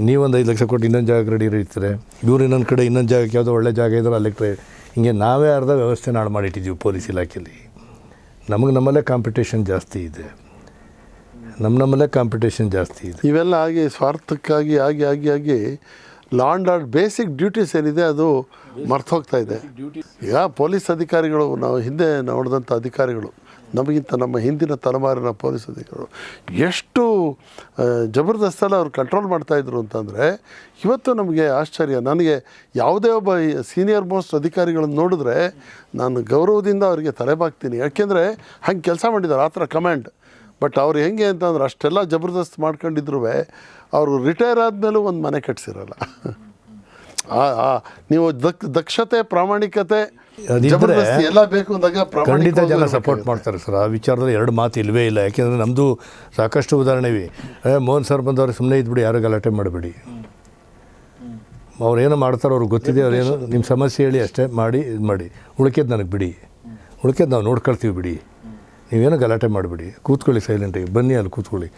ನೀವೊಂದು 5 ಲಕ್ಷ ಕೊಟ್ಟು ಇನ್ನೊಂದು ಜಾಗಕ್ಕೆ ರೆಡಿ ಇರ್ತಾರೆ, ಇವ್ರು ಇನ್ನೊಂದು ಕಡೆ ಇನ್ನೊಂದು ಜಾಗಕ್ಕೆ ಯಾವುದೋ ಒಳ್ಳೆ ಜಾಗ ಇದ್ದರೆ ಅಲ್ಲಿಗೆ ಟ್ರೈ, ಹಿಂಗೆ ನಾವೇ ಅರ್ಧ ವ್ಯವಸ್ಥೆ ನಾಡು ಮಾಡಿಟ್ಟಿದ್ದೀವಿ ಪೊಲೀಸ್ ಇಲಾಖೆಯಲ್ಲಿ. ನಮ್ಮಲ್ಲೇ ಕಾಂಪಿಟೇಷನ್ ಜಾಸ್ತಿ ಇದೆ, ನಮ್ಮಲ್ಲೇ ಕಾಂಪಿಟೇಷನ್ ಜಾಸ್ತಿ ಇದೆ. ಇವೆಲ್ಲ ಆಗಿ ಸ್ವಾರ್ಥಕ್ಕಾಗಿ ಆಗಿ law and order basic duties ಏನಿದೆ ಅದು ಮರ್ತೋಗ್ತಾ ಇದೆ. ಈಗ ಪೊಲೀಸ್ ಅಧಿಕಾರಿಗಳು ನಾವು ಹಿಂದೆ ನೋಡಿದಂಥ ಅಧಿಕಾರಿಗಳು ನಮಗಿಂತ ನಮ್ಮ ಹಿಂದಿನ ತಲೆಮಾರಿನ ಪೊಲೀಸ್ ಅಧಿಕಾರಿಗಳು ಎಷ್ಟು ಜಬರ್ದಸ್ತಲ್ಲ ಅವ್ರು ಕಂಟ್ರೋಲ್ ಮಾಡ್ತಾಯಿದ್ರು ಅಂತಂದರೆ ಇವತ್ತು ನಮಗೆ ಆಶ್ಚರ್ಯ. ನನಗೆ ಯಾವುದೇ ಒಬ್ಬ ಸೀನಿಯರ್ ಮೋಸ್ಟ್ ಅಧಿಕಾರಿಗಳನ್ನು ನೋಡಿದ್ರೆ ನಾನು ಗೌರವದಿಂದ ಅವರಿಗೆ ತಲೆಬಾಗ್ತೀನಿ. ಯಾಕೆಂದರೆ ಹಂಗೆ ಕೆಲಸ ಮಾಡಿದ್ದಾರೆ ಆ ಥರ ಕಮಾಂಡ್. ಬಟ್ ಅವ್ರು ಹೆಂಗೆ ಅಂತಂದ್ರೆ ಅಷ್ಟೆಲ್ಲ ಜಬರ್ದಸ್ತ್ ಮಾಡ್ಕೊಂಡಿದ್ರು ಅವರು ರಿಟೈರ್ ಆದಮೇಲೂ ಒಂದು ಮನೆ ಕಟ್ಸಿರಲ್ಲ. ನೀವು ದಕ್ಷತೆ ಪ್ರಾಮಾಣಿಕತೆ ಎಲ್ಲ ಬೇಕು ಅಂದಾಗ ಖಂಡಿತ ಜನ ಸಪೋರ್ಟ್ ಮಾಡ್ತಾರೆ ಸರ್. ಆ ವಿಚಾರದಲ್ಲಿ 2 ಮಾತು ಇಲ್ಲವೇ ಇಲ್ಲ. ಯಾಕೆಂದರೆ ನಮ್ಮದು ಸಾಕಷ್ಟು ಉದಾಹರಣೆ ಇವೆ. ಮೋಹನ್ ಸರ್ ಬಂದವ್ರು ಸುಮ್ಮನೆ ಇದ್ಬಿಡಿ, ಯಾರು ಗಲಾಟೆ ಮಾಡಬೇಡಿ, ಅವ್ರೇನೋ ಮಾಡ್ತಾರೋ ಅವ್ರಿಗೆ ಗೊತ್ತಿದೆ, ಅವ್ರೇನು ನಿಮ್ಮ ಸಮಸ್ಯೆ ಹೇಳಿ ಅಷ್ಟೇ ಮಾಡಿ ಇದು ಮಾಡಿ, ಉಳ್ಕೆದು ನನಗೆ ಬಿಡಿ, ಉಳ್ಕೆದು ನಾವು ನೋಡ್ಕೊಳ್ತೀವಿ ಬಿಡಿ, ನೀವೇನೋ ಗಲಾಟೆ ಮಾಡಿಬಿಡಿ, ಕೂತ್ಕೊಳ್ಳಿ ಸೈಲೆಂಟಾಗಿ, ಬನ್ನಿ ಅಲ್ಲಿ ಕೂತ್ಕೊಳ್ಳಿ,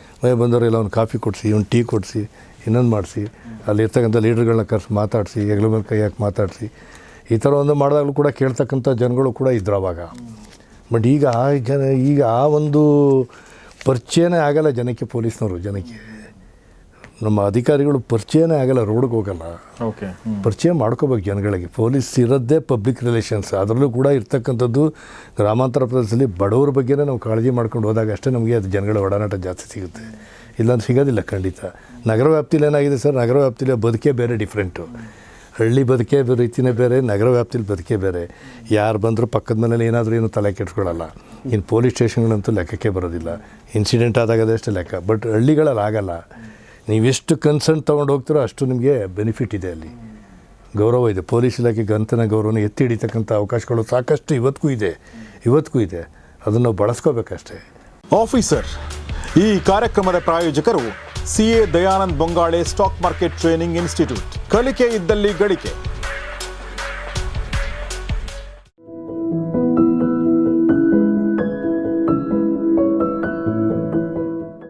ಬಂದವರೆಲ್ಲ ಒಂದು ಕಾಫಿ ಕೊಡಿಸಿ, ಒಂದು ಟೀ ಕೊಡಿಸಿ, ಇನ್ನೊಂದು ಮಾಡಿಸಿ, ಅಲ್ಲಿ ಇರ್ತಕ್ಕಂಥ ಲೀಡ್ರ್ಗಳನ್ನ ಕರೆಸಿ ಮಾತಾಡಿಸಿ, ಹೆಗ್ಲ ಮೇಲೆ ಕೈ ಹಾಕಿ ಮಾತಾಡಿಸಿ, ಈ ಥರ ಒಂದು ಮಾಡಿದಾಗಲೂ ಕೂಡ ಕೇಳ್ತಕ್ಕಂಥ ಜನಗಳು ಕೂಡ ಇದ್ರು ಅವಾಗ. ಬಟ್ ಈಗ ಆ ಒಂದು ಪರಿಚಯನೇ ಆಗಲ್ಲ ಜನಕ್ಕೆ, ಪೊಲೀಸ್ನವರು ಜನಕ್ಕೆ, ನಮ್ಮ ಅಧಿಕಾರಿಗಳು ಪರಿಚಯನೇ ಆಗಲ್ಲ, ರೋಡ್ಗೆ ಹೋಗಲ್ಲ. ಪರಿಚಯ ಮಾಡ್ಕೋಬೇಕು ಜನಗಳಿಗೆ. ಪೊಲೀಸ್ ಇರೋದೇ ಪಬ್ಲಿಕ್ ರಿಲೇಷನ್ಸ್. ಅದರಲ್ಲೂ ಕೂಡ ಇರ್ತಕ್ಕಂಥದ್ದು ಗ್ರಾಮಾಂತರ ಪ್ರದೇಶದಲ್ಲಿ ಬಡವರ ಬಗ್ಗೆನೇ ನಾವು ಕಾಳಜಿ ಮಾಡ್ಕೊಂಡು ಹೋದಾಗ ಅಷ್ಟೇ ನಮಗೆ ಅದು ಜನಗಳ ಒಡನಾಟ ಜಾಸ್ತಿ ಸಿಗುತ್ತೆ, ಇಲ್ಲಾಂದ್ರೆ ಸಿಗೋದಿಲ್ಲ ಖಂಡಿತ. ನಗರ ವ್ಯಾಪ್ತಿಲಿ ಏನಾಗಿದೆ ಸರ್, ನಗರ ವ್ಯಾಪ್ತಿಲಿ ಬದುಕೇ ಬೇರೆ ಡಿಫ್ರೆಂಟು. ಹಳ್ಳಿ ಬದುಕೇ ರೀತಿಯೇ ಬೇರೆ, ನಗರ ವ್ಯಾಪ್ತಿಲಿ ಬದುಕೇ ಬೇರೆ. ಯಾರು ಬಂದರೂ ಪಕ್ಕದ ಮನೇಲಿ ಏನಾದರೂ ಏನು ತಲೆ ಕೆಡ್ಸ್ಕೊಳ್ಳಲ್ಲ. ಇನ್ನು ಪೊಲೀಸ್ ಸ್ಟೇಷನ್ಗಳಂತೂ ಲೆಕ್ಕಕ್ಕೆ ಬರೋದಿಲ್ಲ, ಇನ್ಸಿಡೆಂಟ್ ಆದಾಗದಷ್ಟೇ ಲೆಕ್ಕ. ಬಟ್ ಹಳ್ಳಿಗಳಲ್ಲಿ ಆಗಲ್ಲ. ನೀವೆಷ್ಟು ಕನ್ಸರ್ನ್ ತೊಗೊಂಡು ಹೋಗ್ತೀರೋ ಅಷ್ಟು ನಿಮಗೆ ಬೆನಿಫಿಟ್ ಇದೆ, ಅಲ್ಲಿ ಗೌರವ ಇದೆ. ಪೊಲೀಸ್ ಇಲಾಖೆ ಗಂತನ ಗೌರವನ ಎತ್ತಿ ಹಿಡಿತಕ್ಕಂಥ ಅವಕಾಶಗಳು ಸಾಕಷ್ಟು ಇವತ್ತಿಗೂ ಇದೆ. ಅದನ್ನು ನಾವು ಬಳಸ್ಕೋಬೇಕಷ್ಟೇ. ಆಫೀಸರ್, ಈ ಕಾರ್ಯಕ್ರಮದ ಪ್ರಾಯೋಜಕರು CA Dayanand Bongale stock market training institute. ಕಲಿಕೆ ಇದ್ದಲ್ಲಿ ಗಳಿಕೆ.